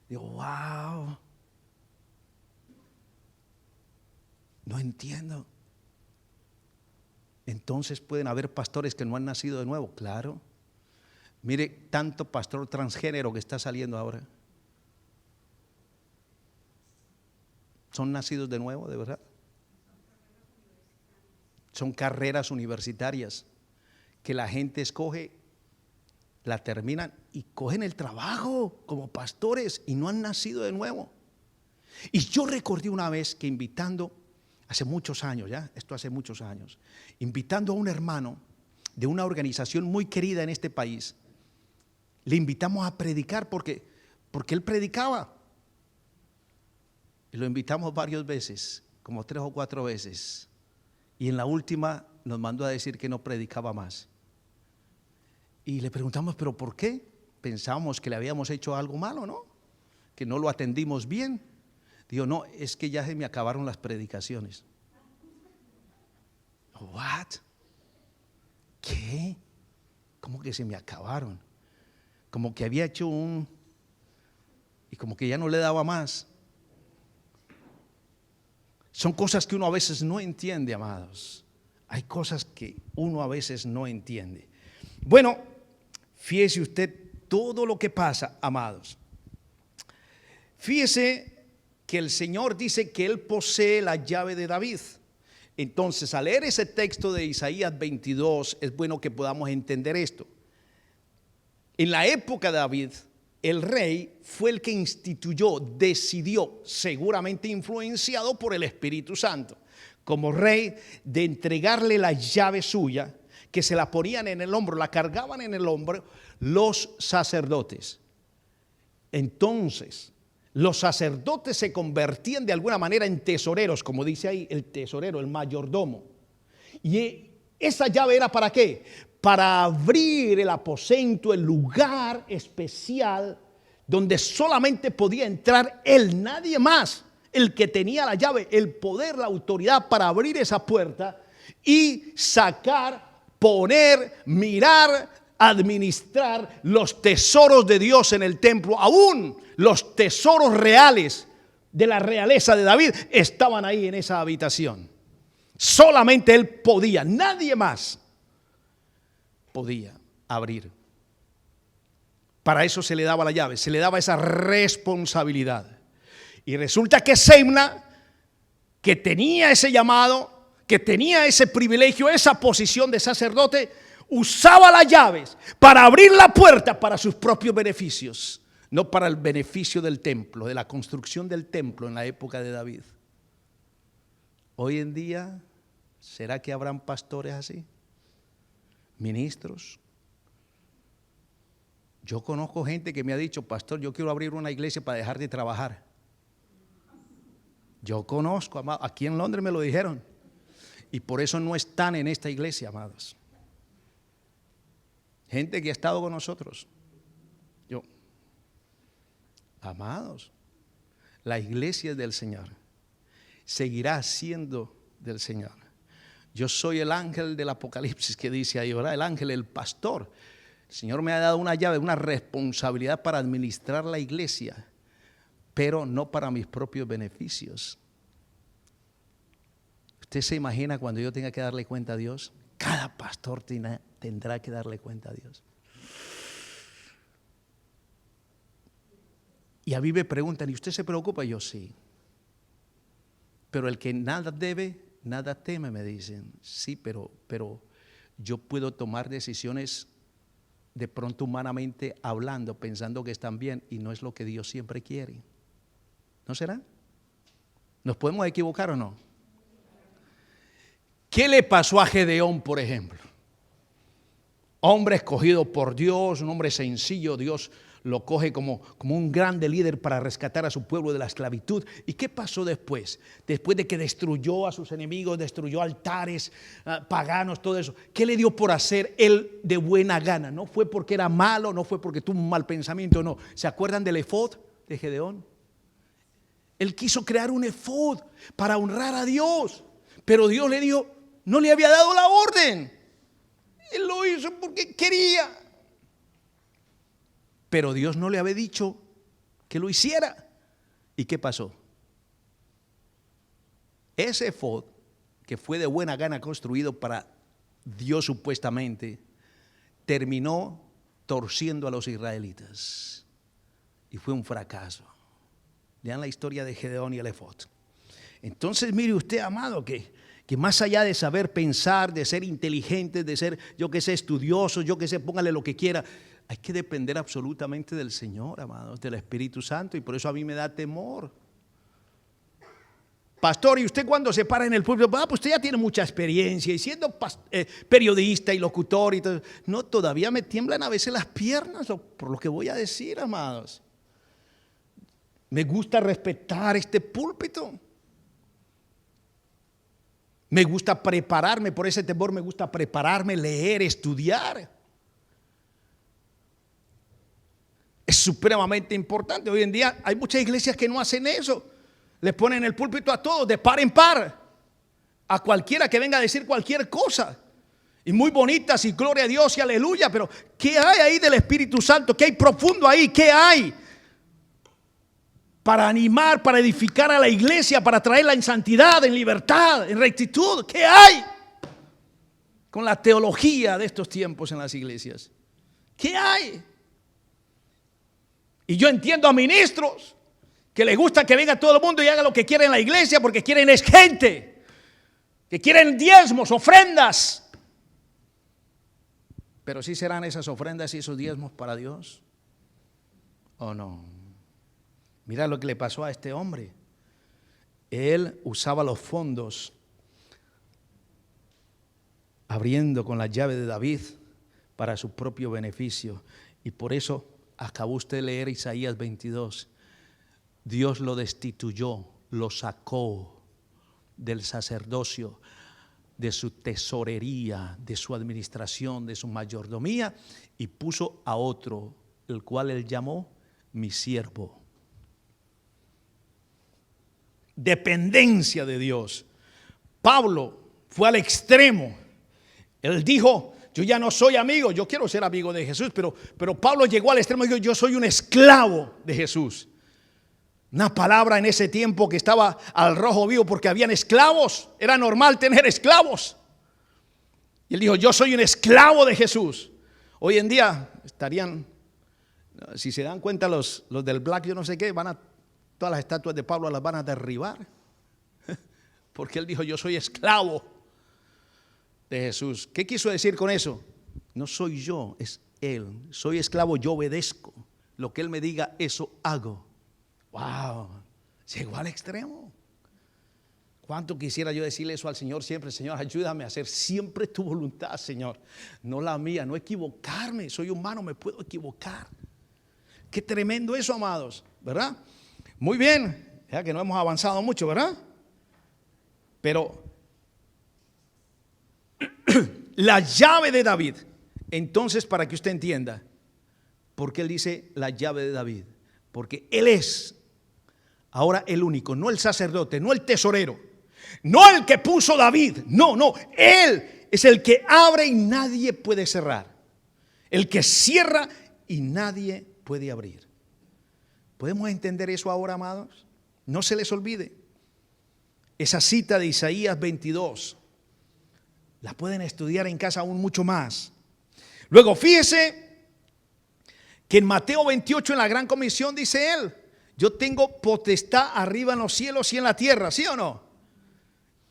[SPEAKER 1] Digo, wow, no entiendo. Entonces pueden haber pastores que no han nacido de nuevo, claro. Mire, tanto pastor transgénero que está saliendo ahora. ¿Son nacidos de nuevo, de verdad? Son carreras universitarias que la gente escoge, la terminan y cogen el trabajo como pastores y no han nacido de nuevo. Y yo recordé una vez que invitando, hace muchos años ya, esto hace muchos años, invitando a un hermano de una organización muy querida en este país, le invitamos a predicar porque él predicaba. Y lo invitamos varias veces, como 3 o 4 veces. Y en la última nos mandó a decir que no predicaba más. Y le preguntamos, ¿pero por qué? Pensábamos que le habíamos hecho algo malo, ¿no? Que no lo atendimos bien. Digo, no, es que ya se me acabaron las predicaciones. ¿What? ¿Qué? ¿Cómo que se me acabaron? Como que había hecho y como que ya no le daba más. Son cosas que uno a veces no entiende, amados. Hay cosas que uno a veces no entiende. Bueno, fíjese usted todo lo que pasa, amados. Fíjese que el Señor dice que Él posee la llave de David. Entonces, al leer ese texto de Isaías 22, es bueno que podamos entender esto. En la época de David, el rey fue el que instituyó, decidió, seguramente influenciado por el Espíritu Santo, como rey, de entregarle la llave suya, que se la ponían en el hombro, la cargaban en el hombro los sacerdotes. Entonces, los sacerdotes se convertían de alguna manera en tesoreros, como dice ahí el tesorero, el mayordomo. Y esa llave era ¿para qué? Para abrir el aposento, el lugar especial donde solamente podía entrar él, nadie más. El que tenía la llave, el poder, la autoridad para abrir esa puerta y sacar, poner, mirar, administrar los tesoros de Dios en el templo. Aún los tesoros reales de la realeza de David estaban ahí en esa habitación. Solamente él podía, nadie más podía abrir. Para eso se le daba la llave, se le daba esa responsabilidad. Y resulta que Semna, que tenía ese llamado, que tenía ese privilegio, esa posición de sacerdote, usaba las llaves para abrir la puerta para sus propios beneficios, no para el beneficio del templo, de la construcción del templo en la época de David. Hoy en día, ¿será que habrán pastores así? Ministros. Yo conozco gente que me ha dicho: pastor, yo quiero abrir una iglesia para dejar de trabajar. Yo conozco, amado, aquí en Londres me lo dijeron, y por eso no están en esta iglesia, amados. Gente que ha estado con nosotros. Amados, la iglesia es del Señor, seguirá siendo del Señor. Yo soy el ángel del Apocalipsis que dice ahí, ¿verdad? El ángel, el pastor. El Señor me ha dado una llave, una responsabilidad para administrar la iglesia, pero no para mis propios beneficios. ¿Usted se imagina cuando yo tenga que darle cuenta a Dios? Cada pastor tendrá que darle cuenta a Dios. Y a mí me preguntan: ¿y usted se preocupa? Yo sí. Pero el que nada debe, nada teme, me dicen. Sí, pero yo puedo tomar decisiones de pronto humanamente hablando, pensando que están bien, y no es lo que Dios siempre quiere. ¿No será? ¿Nos podemos equivocar o no? ¿Qué le pasó a Gedeón, por ejemplo? Hombre escogido por Dios, un hombre sencillo. Dios lo coge como un grande líder para rescatar a su pueblo de la esclavitud. ¿Y qué pasó después? Después de que destruyó a sus enemigos, destruyó altares paganos, todo eso. ¿Qué le dio por hacer él de buena gana? No fue porque era malo, no fue porque tuvo un mal pensamiento, no. ¿Se acuerdan del efod de Gedeón? Él quiso crear un efod para honrar a Dios, pero Dios le dijo, no le había dado la orden. Él lo hizo porque quería, pero Dios no le había dicho que lo hiciera. ¿Y qué pasó? Ese efod, que fue de buena gana construido para Dios supuestamente, terminó torciendo a los israelitas y fue un fracaso. Lean la historia de Gedeón y el efod. Entonces mire usted, amado, que más allá de saber pensar, de ser inteligentes, de ser, yo que sé, estudiosos, yo que sé, póngale lo que quiera, hay que depender absolutamente del Señor, amados, del Espíritu Santo. Y por eso a mí me da temor. Pastor, ¿y usted cuando se para en el púlpito? Pues usted ya tiene mucha experiencia, y siendo periodista y locutor y todo. No, todavía me tiemblan a veces las piernas por lo que voy a decir, amados. Me gusta respetar este púlpito. Me gusta prepararme, por ese temor me gusta prepararme, leer, estudiar. Es supremamente importante. Hoy en día hay muchas iglesias que no hacen eso. Le ponen el púlpito a todos, de par en par, a cualquiera que venga a decir cualquier cosa. Y muy bonitas, y gloria a Dios y aleluya, pero ¿qué hay ahí del Espíritu Santo? ¿Qué hay profundo ahí? ¿Qué hay para animar, para edificar a la iglesia, para traerla en santidad, en libertad, en rectitud? ¿Qué hay con la teología de estos tiempos en las iglesias? ¿Qué hay? Y yo entiendo a ministros que les gusta que venga todo el mundo y haga lo que quiera en la iglesia, porque quieren es gente. que quieren diezmos, ofrendas. Pero ¿sí serán esas ofrendas y esos diezmos para Dios o no? Mira lo que le pasó a este hombre. Él usaba los fondos abriendo con la llave de David para su propio beneficio. Y por eso acabó usted de leer Isaías 22. Dios lo destituyó, lo sacó del sacerdocio, de su tesorería, de su administración, de su mayordomía, y puso a otro, el cual él llamó mi siervo. Dependencia de Dios. Pablo fue al extremo. Él dijo, yo ya no soy amigo, yo quiero ser amigo de Jesús, pero Pablo llegó al extremo y dijo, yo soy un esclavo de Jesús. Una palabra en ese tiempo que estaba al rojo vivo porque habían esclavos, era normal tener esclavos. Y él dijo, yo soy un esclavo de Jesús. Hoy en día estarían, si se dan cuenta los del Black, yo no sé qué, todas las estatuas de Pablo las van a derribar. Porque él dijo, yo soy esclavo de Jesús. ¿Qué quiso decir con eso? No soy yo, es Él. Soy esclavo, yo obedezco. Lo que Él me diga, eso hago. Wow, llegó al extremo. ¿Cuánto quisiera yo decirle eso al Señor siempre? Señor, ayúdame a hacer siempre tu voluntad, Señor. No la mía, no equivocarme. Soy humano, me puedo equivocar. Qué tremendo eso, amados, ¿verdad? Muy bien, ya que no hemos avanzado mucho, ¿verdad? Pero la llave de David. Entonces, para que usted entienda, ¿por qué él dice la llave de David? Porque él es ahora el único, no el sacerdote, no el tesorero, no el que puso David, no, él es el que abre y nadie puede cerrar, el que cierra y nadie puede abrir. ¿Podemos entender eso ahora, amados? No se les olvide esa cita de Isaías 22. La pueden estudiar en casa aún mucho más. Luego fíjese que en Mateo 28 en la Gran Comisión dice él, yo tengo potestad arriba en los cielos y en la tierra, ¿sí o no?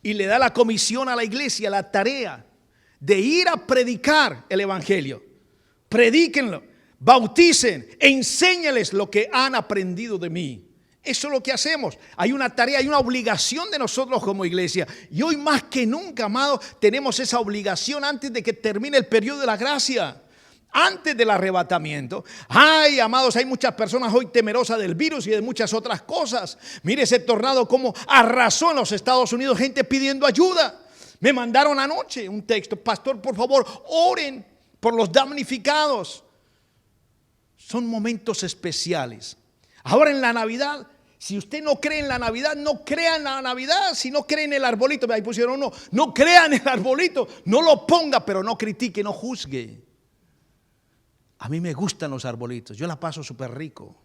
[SPEAKER 1] Y le da la comisión a la iglesia, la tarea de ir a predicar el evangelio. Predíquenlo, bauticen, enséñales lo que han aprendido de mí. Eso es lo que hacemos. Hay una tarea, hay una obligación de nosotros como iglesia. Y hoy más que nunca, amados, tenemos esa obligación antes de que termine el periodo de la gracia. Antes del arrebatamiento. Ay, amados, hay muchas personas hoy temerosas del virus y de muchas otras cosas. Mire ese tornado como arrasó en los Estados Unidos, gente pidiendo ayuda. Me mandaron anoche un texto, pastor, por favor, oren por los damnificados. Son momentos especiales. Ahora en la Navidad, si usted no cree en la Navidad, no crea en la Navidad. Si no cree en el arbolito, ahí pusieron no crea en el arbolito, no lo ponga, pero no critique, no juzgue. A mí me gustan los arbolitos, yo la paso súper rico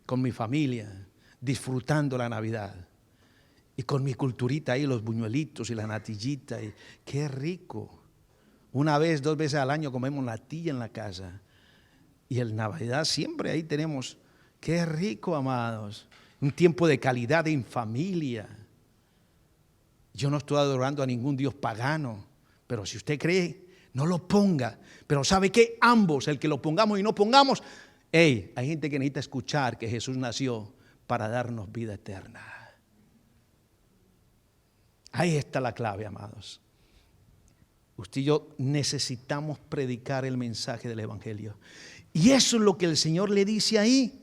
[SPEAKER 1] con mi familia, disfrutando la Navidad. Y con mi culturita ahí, los buñuelitos y la natillita, y qué rico. Una vez, 2 veces al año comemos natilla en la casa. Y en Navidad siempre ahí tenemos, qué rico, amados. Un tiempo de calidad en familia. Yo no estoy adorando a ningún dios pagano, pero si usted cree, no lo ponga. Pero ¿sabe qué? Ambos, el que lo pongamos y no pongamos, hay gente que necesita escuchar que Jesús nació para darnos vida eterna. Ahí está la clave, amados. Usted y yo necesitamos predicar el mensaje del evangelio. Y eso es lo que el Señor le dice ahí.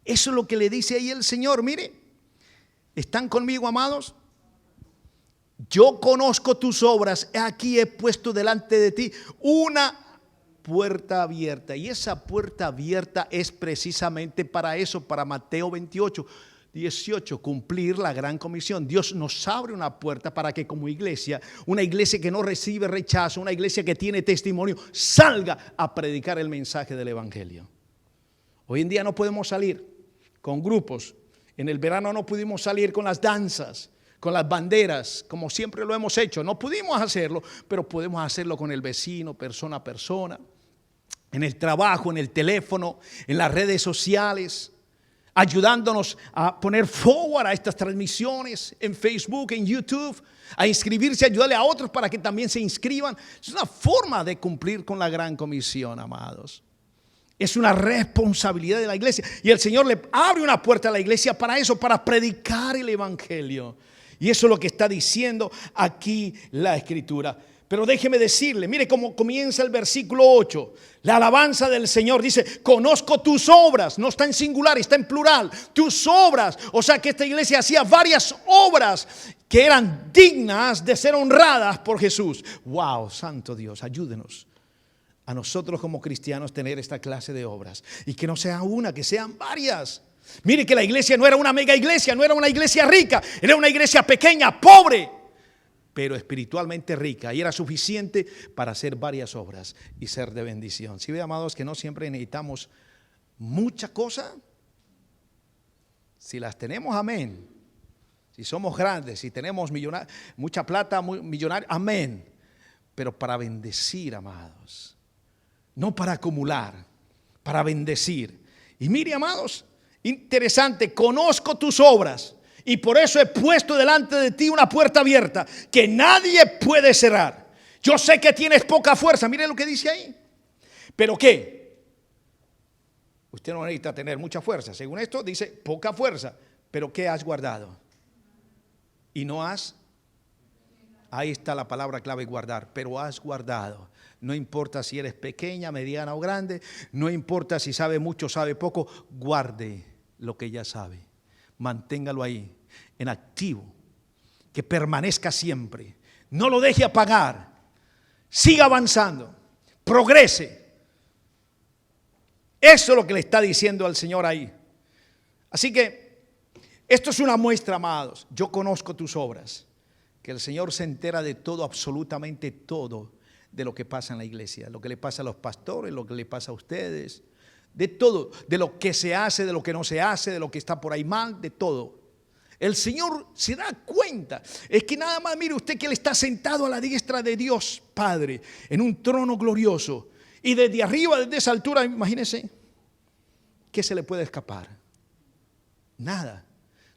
[SPEAKER 1] Eso es lo que le dice ahí el Señor. Mire, ¿están conmigo, amados? Yo conozco tus obras, aquí he puesto delante de ti una puerta abierta. Y esa puerta abierta es precisamente para eso, para Mateo 28, 18, cumplir la gran comisión. Dios nos abre una puerta para que como iglesia, una iglesia que no recibe rechazo, una iglesia que tiene testimonio, salga a predicar el mensaje del evangelio. Hoy en día no podemos salir con grupos. En el verano no pudimos salir con las danzas, con las banderas, como siempre lo hemos hecho. No pudimos hacerlo, pero podemos hacerlo con el vecino, persona a persona, en el trabajo, en el teléfono, en las redes sociales. ayudándonos a poner forward a estas transmisiones en Facebook, en YouTube, a inscribirse, a ayudarle a otros para que también se inscriban. Es una forma de cumplir con la gran comisión, amados. Es una responsabilidad de la iglesia. Y el Señor le abre una puerta a la iglesia para eso, para predicar el evangelio. Y eso es lo que está diciendo aquí la Escritura. Pero déjeme decirle, mire cómo comienza el versículo 8. La alabanza del Señor dice, conozco tus obras. No está en singular, está en plural. Tus obras. O sea que esta iglesia hacía varias obras que eran dignas de ser honradas por Jesús. Wow, santo Dios, ayúdenos a nosotros como cristianos tener esta clase de obras. Y que no sea una, que sean varias. Mire que la iglesia no era una mega iglesia, no era una iglesia rica. Era una iglesia pequeña, pobre, pero espiritualmente rica, y era suficiente para hacer varias obras y ser de bendición. Si ve, amados, que no siempre necesitamos mucha cosa. Si las tenemos, amén. Si somos grandes, si tenemos mucha plata, millonario, amén. Pero para bendecir, amados, no para acumular, para bendecir. Y mire, amados, interesante, conozco tus obras. Y por eso he puesto delante de ti una puerta abierta que nadie puede cerrar. Yo sé que tienes poca fuerza. Mire lo que dice ahí. ¿Pero qué? Usted no necesita tener mucha fuerza. Según esto dice poca fuerza. ¿Pero qué has guardado? Y no has. Ahí está la palabra clave, guardar. Pero has guardado. No importa si eres pequeña, mediana o grande. No importa si sabe mucho o sabe poco. Guarde lo que ya sabe. Manténgalo ahí, en activo, que permanezca siempre. No lo deje apagar. Siga avanzando, progrese. Eso es lo que le está diciendo al Señor ahí. Así que esto es una muestra, amados. Yo conozco tus obras. Que el Señor se entera de todo, absolutamente todo, de lo que pasa en la iglesia. Lo que le pasa a los pastores, lo que le pasa a ustedes. De todo, de lo que se hace, de lo que no se hace, de lo que está por ahí mal, de todo. El Señor se da cuenta. Es que nada más, mire usted que Él está sentado a la diestra de Dios Padre, en un trono glorioso. Y desde arriba, desde esa altura, imagínense, ¿qué se le puede escapar? Nada.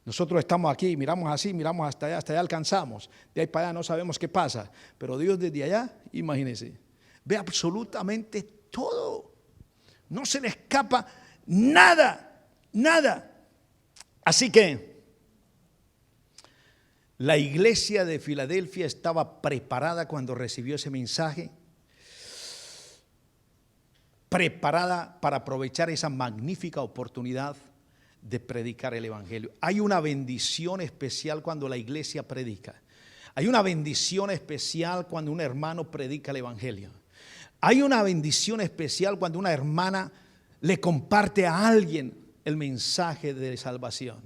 [SPEAKER 1] Nosotros estamos aquí, miramos así, miramos hasta allá alcanzamos. De ahí para allá no sabemos qué pasa. Pero Dios desde allá, imagínense, ve absolutamente todo. No se le escapa nada, nada. Así que la iglesia de Filadelfia estaba preparada cuando recibió ese mensaje, preparada para aprovechar esa magnífica oportunidad de predicar el evangelio. Hay una bendición especial cuando la iglesia predica. Hay una bendición especial cuando un hermano predica el evangelio. Hay una bendición especial cuando una hermana le comparte a alguien el mensaje de salvación.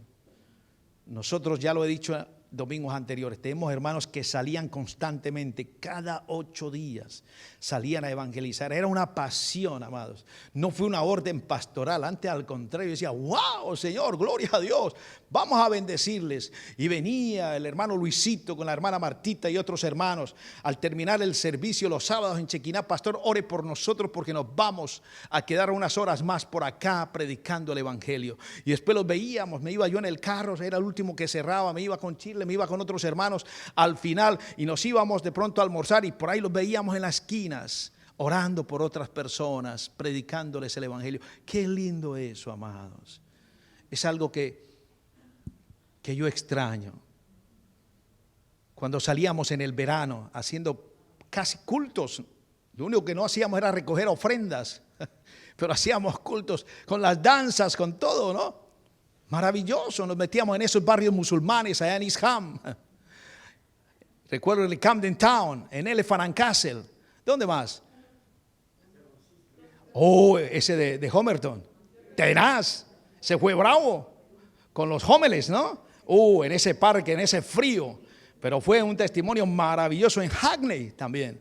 [SPEAKER 1] Nosotros, ya lo he dicho domingos anteriores, tenemos hermanos que salían constantemente, cada 8 días salían a evangelizar. Era una pasión, amados. No fue una orden pastoral, antes al contrario, decía, wow, Señor, gloria a Dios, vamos a bendecirles. Y venía el hermano Luisito con la hermana Martita y otros hermanos. Al terminar el servicio los sábados en Chequiná, pastor, ore por nosotros porque nos vamos a quedar unas horas más por acá predicando el evangelio. Y después los veíamos, me iba yo en el carro, era el último que cerraba, me iba con Chile, me iba con otros hermanos al final y nos íbamos de pronto a almorzar y por ahí los veíamos en las esquinas orando por otras personas, predicándoles el evangelio. Qué lindo eso, amados. Es algo que yo extraño. Cuando salíamos en el verano haciendo casi cultos, lo único que no hacíamos era recoger ofrendas, pero hacíamos cultos con las danzas, con todo, ¿no? Maravilloso, nos metíamos en esos barrios musulmanes allá en East Ham. Recuerdo en Camden Town, en Elephant and Castle. ¿Dónde más? Oh, ese de Homerton. Tenaz, se fue bravo con los Homeles, ¿no? En ese parque, en ese frío. Pero fue un testimonio maravilloso en Hackney también.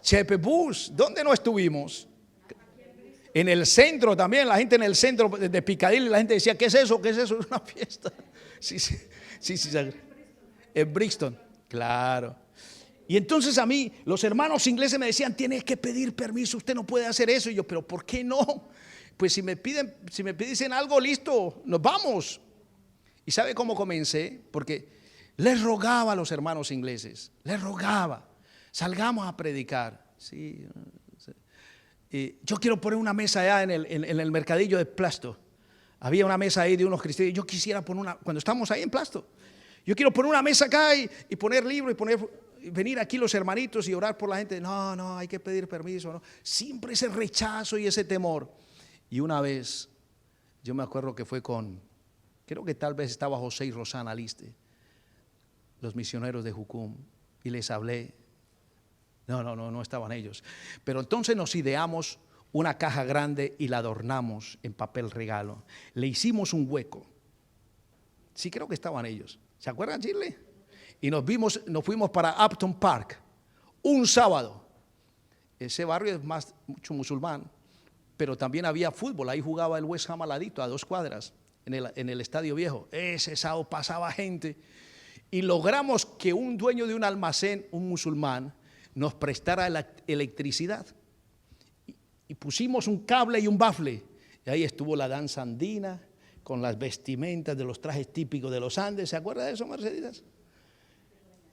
[SPEAKER 1] Chepe Bush, ¿dónde no estuvimos? En el centro también, la gente en el centro de Piccadilly, la gente decía, ¿qué es eso? ¿Qué es eso? Es una fiesta. Sí. En Brixton, claro. Y entonces a mí, los hermanos ingleses me decían, tienes que pedir permiso, usted no puede hacer eso. Y yo, pero ¿por qué no? pues si me dicen algo, listo, nos vamos. ¿Y sabe cómo comencé? Porque les rogaba a los hermanos ingleses, les rogaba, salgamos a predicar. Sí, yo quiero poner una mesa allá en el mercadillo de Plasto. Había una mesa ahí de unos cristianos. Yo quisiera poner una, cuando estamos ahí en Plasto, yo quiero poner una mesa acá y poner libros y venir aquí los hermanitos y orar por la gente. No, hay que pedir permiso. No. Siempre ese rechazo y ese temor. Y una vez, yo me acuerdo que fue creo que tal vez estaba José y Rosana Liste, los misioneros de Jucum, y les hablé. No estaban ellos. Pero entonces nos ideamos una caja grande y la adornamos en papel regalo. Le hicimos un hueco. Sí, creo que estaban ellos. ¿Se acuerdan, Chile? Y nos fuimos para Upton Park un sábado. Ese barrio es mucho musulmán, pero también había fútbol. Ahí jugaba el West Ham al ladito, a 2 cuadras, en el Estadio Viejo. Ese sábado pasaba gente. Y logramos que un dueño de un almacén, un musulmán, nos prestara la electricidad. Y pusimos un cable y un bafle. Y ahí estuvo la danza andina, con las vestimentas de los trajes típicos de los Andes. ¿Se acuerda de eso, Merceditas?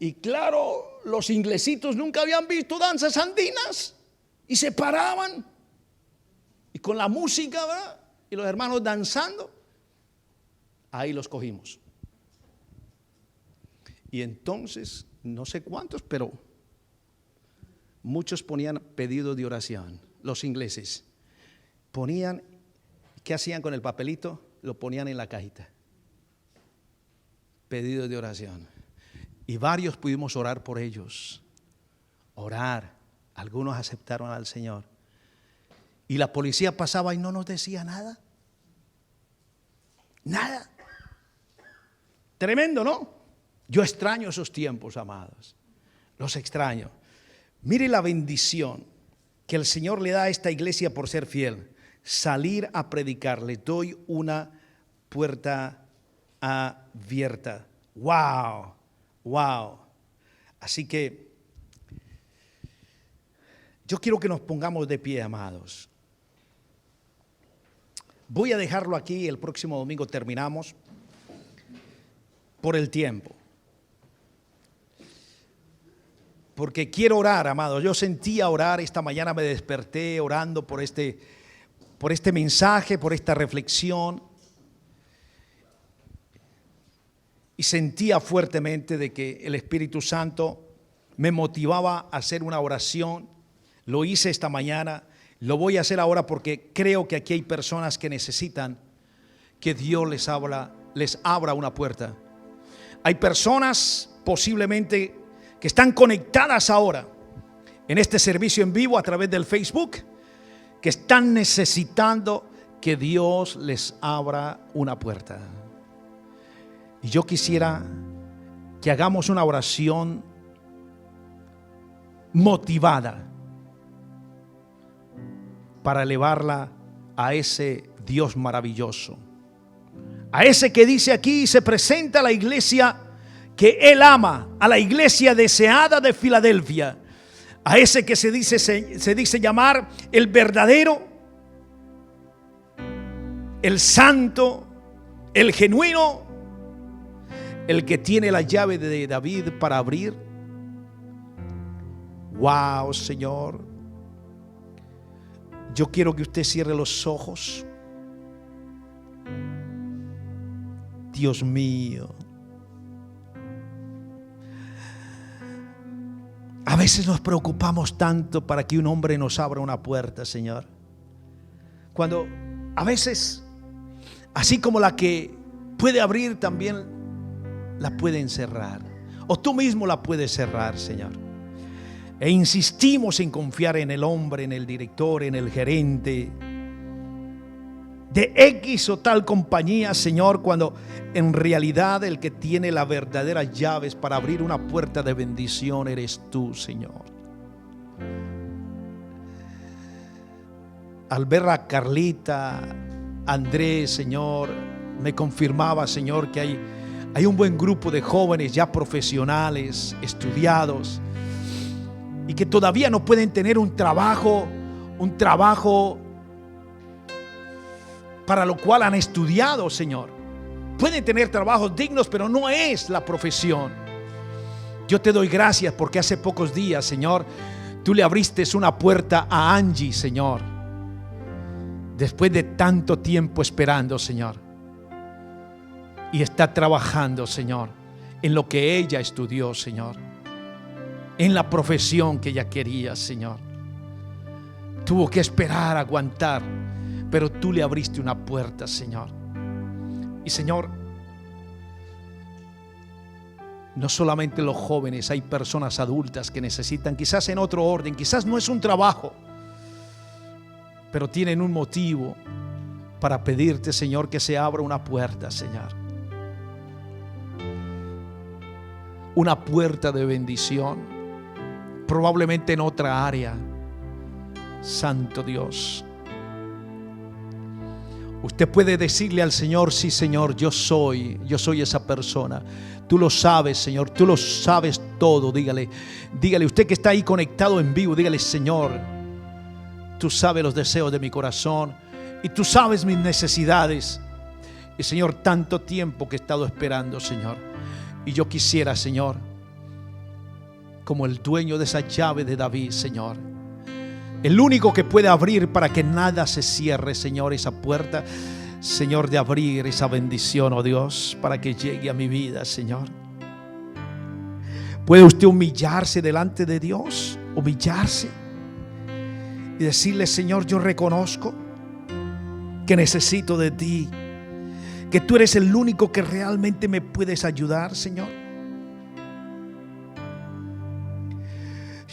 [SPEAKER 1] Y claro, los inglesitos nunca habían visto danzas andinas. Y se paraban. Y con la música, ¿verdad? Y los hermanos danzando. Ahí los cogimos. Y entonces, no sé cuántos, pero muchos ponían pedido de oración. Los ingleses ponían, ¿qué hacían con el papelito? Lo ponían en la cajita. Pedido de oración. Y varios pudimos orar por ellos. Orar. Algunos aceptaron al Señor. Y la policía pasaba y no nos decía nada. Nada. Tremendo, ¿no? Yo extraño esos tiempos, amados. Los extraño. Mire la bendición que el Señor le da a esta iglesia por ser fiel. Salir a predicar. Le doy una puerta abierta. ¡Wow! ¡Wow! Así que yo quiero que nos pongamos de pie, amados. Voy a dejarlo aquí. El próximo domingo terminamos por el tiempo. Porque quiero orar, amados. Yo sentía orar, esta mañana me desperté orando por este mensaje, por esta reflexión. Y sentía fuertemente de que el Espíritu Santo me motivaba a hacer una oración. Lo hice esta mañana, lo voy a hacer ahora porque creo que aquí hay personas que necesitan que Dios les abra una puerta. Hay personas posiblemente que están conectadas ahora en este servicio en vivo a través del Facebook, que están necesitando que Dios les abra una puerta. Y yo quisiera que hagamos una oración motivada para elevarla a ese Dios maravilloso, a ese que dice aquí, se presenta a la iglesia que Él ama, a la iglesia deseada de Filadelfia, a ese que se dice llamar el verdadero, el santo, el genuino, el que tiene la llave de David para abrir. Wow, Señor, yo quiero que usted cierre los ojos. Dios mío, a veces nos preocupamos tanto para que un hombre nos abra una puerta, Señor, cuando a veces, así como la que puede abrir, también la pueden cerrar, o tú mismo la puedes cerrar, Señor. E insistimos en confiar en el hombre, en el director, en el gerente de X o tal compañía, Señor, cuando en realidad el que tiene las verdaderas llaves para abrir una puerta de bendición eres tú, Señor. Al ver a Carlita, Andrés, Señor, me confirmaba, Señor, que hay un buen grupo de jóvenes ya profesionales, estudiados, y que todavía no pueden tener un trabajo para lo cual han estudiado, Señor. Pueden tener trabajos dignos, pero no es la profesión. Yo te doy gracias porque hace pocos días, Señor, tú le abriste una puerta a Angie, Señor. Después de tanto tiempo esperando, Señor. Y está trabajando, Señor, en lo que ella estudió, Señor. En la profesión que ella quería, Señor. Tuvo que esperar, aguantar, pero tú le abriste una puerta, Señor. Y Señor, no solamente los jóvenes, hay personas adultas que necesitan, quizás en otro orden, quizás no es un trabajo, pero tienen un motivo para pedirte, Señor, que se abra una puerta, Señor. Una puerta de bendición, probablemente en otra área. Santo Dios, usted puede decirle al Señor: sí, Señor, yo soy esa persona. Tú lo sabes, Señor, tú lo sabes todo. Dígale, usted que está ahí conectado en vivo, dígale: Señor, tú sabes los deseos de mi corazón y tú sabes mis necesidades. Y Señor, tanto tiempo que he estado esperando, Señor, y yo quisiera, Señor, como el dueño de esa llave de David, Señor, el único que puede abrir para que nada se cierre, Señor, esa puerta, Señor, de abrir esa bendición, oh Dios, para que llegue a mi vida, Señor. ¿Puede usted humillarse delante de Dios? Humillarse y decirle: Señor, yo reconozco que necesito de ti, que tú eres el único que realmente me puedes ayudar, Señor.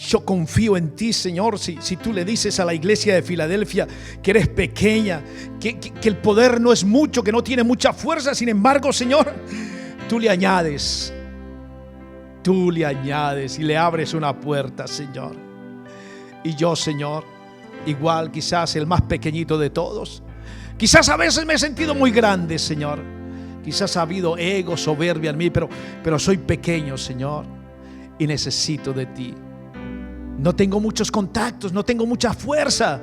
[SPEAKER 1] Yo confío en ti, Señor. Si tú le dices a la iglesia de Filadelfia que eres pequeña, que el poder no es mucho, que no tiene mucha fuerza, sin embargo, Señor, tú le añades y le abres una puerta, Señor. Y yo, Señor, igual quizás el más pequeñito de todos, quizás a veces me he sentido muy grande, Señor. Quizás ha habido ego, soberbia en mí, pero soy pequeño, Señor, y necesito de ti. No tengo muchos contactos, no tengo mucha fuerza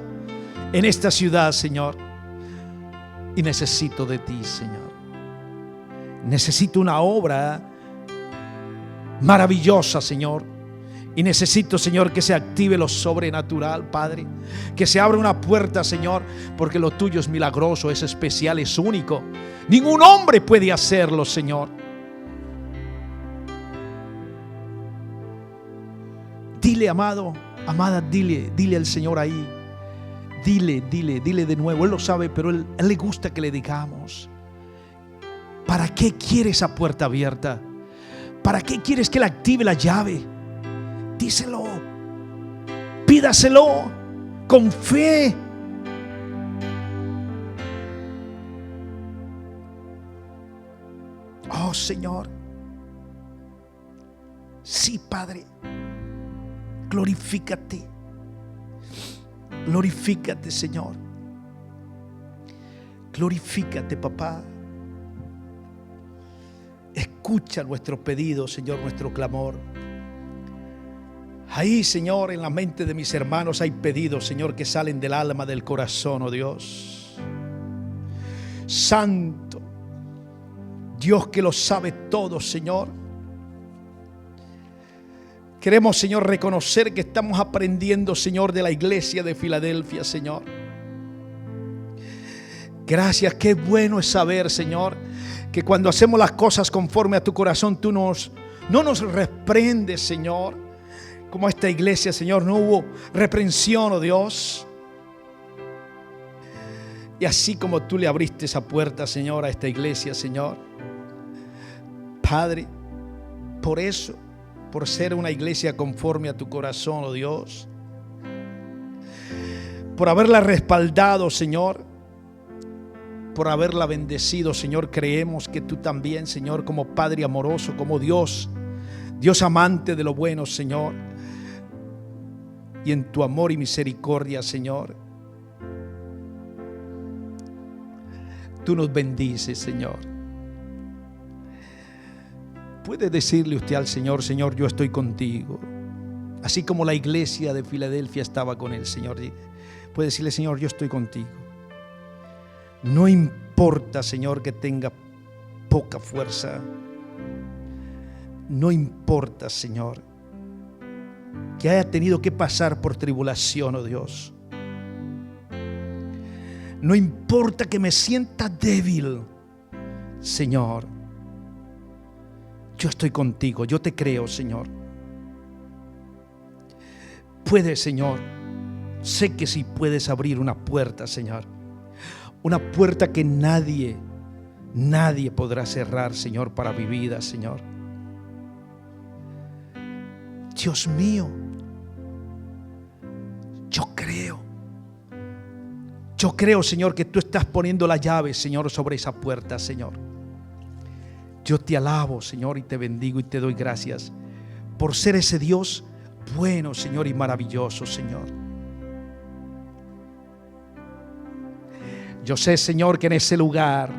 [SPEAKER 1] en esta ciudad, Señor, y necesito de ti, Señor. Necesito una obra maravillosa, Señor, y necesito, Señor, que se active lo sobrenatural, Padre, que se abra una puerta, Señor, porque lo tuyo es milagroso, es especial, es único. Ningún hombre puede hacerlo, Señor. Dile, amado, amada, dile al Señor ahí. Dile de nuevo. Él lo sabe, pero él le gusta que le digamos. ¿Para qué quiere esa puerta abierta? ¿Para qué quieres que Él active la llave? Díselo. Pídaselo con fe. Oh, Señor. Sí, Padre. Glorifícate. Glorifícate, Señor. Glorifícate, papá. Escucha nuestro pedido, Señor, nuestro clamor. Ahí, Señor, en la mente de mis hermanos hay pedidos, Señor, que salen del alma, del corazón, oh Dios. Santo, Dios que lo sabe todo, Señor. Queremos, Señor, reconocer que estamos aprendiendo, Señor, de la iglesia de Filadelfia, Señor. Gracias, qué bueno es saber, Señor, que cuando hacemos las cosas conforme a tu corazón, tú no nos reprendes, Señor. Como esta iglesia, Señor, no hubo reprensión, oh Dios. Y así como tú le abriste esa puerta, Señor, a esta iglesia, Señor. Padre, por eso, por ser una iglesia conforme a tu corazón, oh Dios, por haberla respaldado, Señor, por haberla bendecido, Señor, creemos que tú también, Señor, como Padre amoroso, como Dios amante de lo bueno, Señor, y en tu amor y misericordia, Señor, tú nos bendices, Señor. Puede decirle usted al Señor: Señor, yo estoy contigo. Así como la iglesia de Filadelfia estaba con el Señor. Puede decirle: Señor, yo estoy contigo. No importa, Señor, que tenga poca fuerza. No importa, Señor, que haya tenido que pasar por tribulación, oh Dios. No importa que me sienta débil, Señor. Yo estoy contigo, yo te creo, Señor. Puedes, Señor. Sé que sí puedes abrir una puerta, Señor. Una puerta que nadie podrá cerrar, Señor, para mi vida, Señor. Dios mío, yo creo, Señor, que tú estás poniendo la llave, Señor, sobre esa puerta, Señor. Yo te alabo, Señor, y te bendigo y te doy gracias por ser ese Dios bueno, Señor, y maravilloso, Señor. Yo sé, Señor, que en ese lugar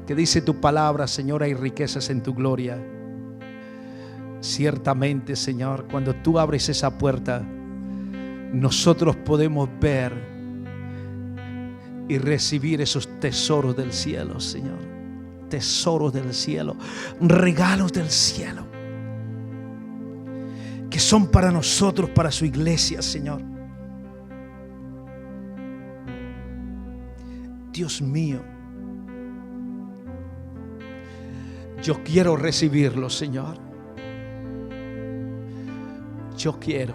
[SPEAKER 1] que dice tu palabra, Señor, hay riquezas en tu gloria. Ciertamente, Señor, cuando tú abres esa puerta, nosotros podemos ver y recibir esos tesoros del cielo, Señor. Tesoros del cielo, regalos del cielo, que son para nosotros, para su iglesia, Señor. Dios mío, yo quiero recibirlo, Señor. Yo quiero.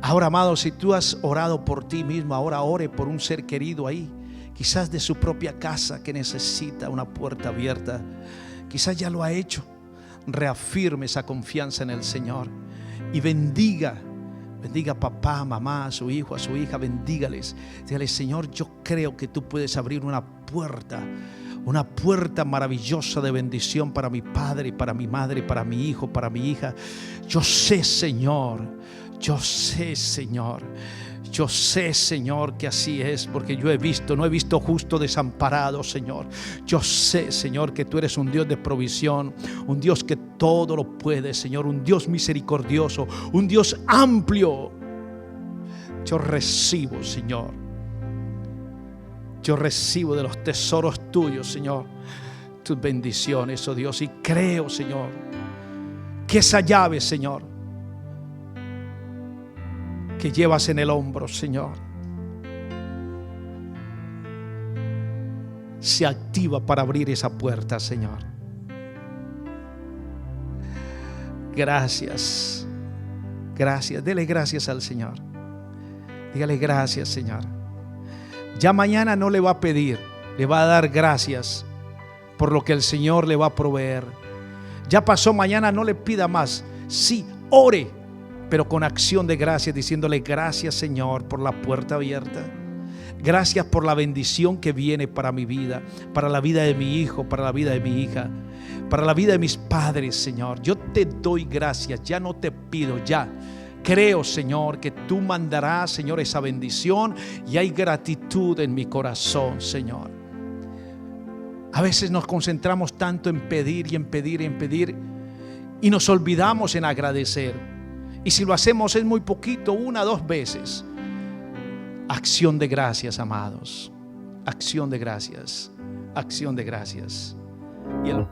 [SPEAKER 1] Ahora, amado, si tú has orado por ti mismo, ahora ore por un ser querido ahí, quizás de su propia casa, que necesita una puerta abierta. Quizás ya lo ha hecho. Reafirme esa confianza en el Señor y bendiga a papá, mamá, a su hijo, a su hija. Bendígales. Dígale: Señor, yo creo que tú puedes abrir una puerta maravillosa de bendición para mi padre, para mi madre, para mi hijo, para mi hija. Yo sé, Señor, que así es, porque yo no he visto justo desamparado, Señor. Yo sé, Señor, que tú eres un Dios de provisión, un Dios que todo lo puede, Señor, un Dios misericordioso, un Dios amplio. Yo recibo, Señor. Yo recibo de los tesoros tuyos, Señor, tus bendiciones, oh Dios, y creo, Señor, que esa llave, Señor, que llevas en el hombro, Señor, se activa para abrir esa puerta, Señor. Gracias. Dele gracias al Señor. Dígale: gracias, Señor. Ya mañana no le va a pedir, le va a dar gracias por lo que el Señor le va a proveer. Ya pasó mañana, no le pida más. Sí, ore, pero con acción de gracias, diciéndole: gracias, Señor, por la puerta abierta. Gracias por la bendición que viene para mi vida, para la vida de mi hijo, para la vida de mi hija, para la vida de mis padres, Señor. Yo te doy gracias, ya no te pido, ya creo, Señor, que tú mandarás, Señor, esa bendición, y hay gratitud en mi corazón, Señor. A veces nos concentramos tanto en pedir y en pedir y en pedir, y nos olvidamos en agradecer. Y si lo hacemos es muy poquito, 1 o 2 veces. Acción de gracias, amados. Acción de gracias. Acción de gracias. Y el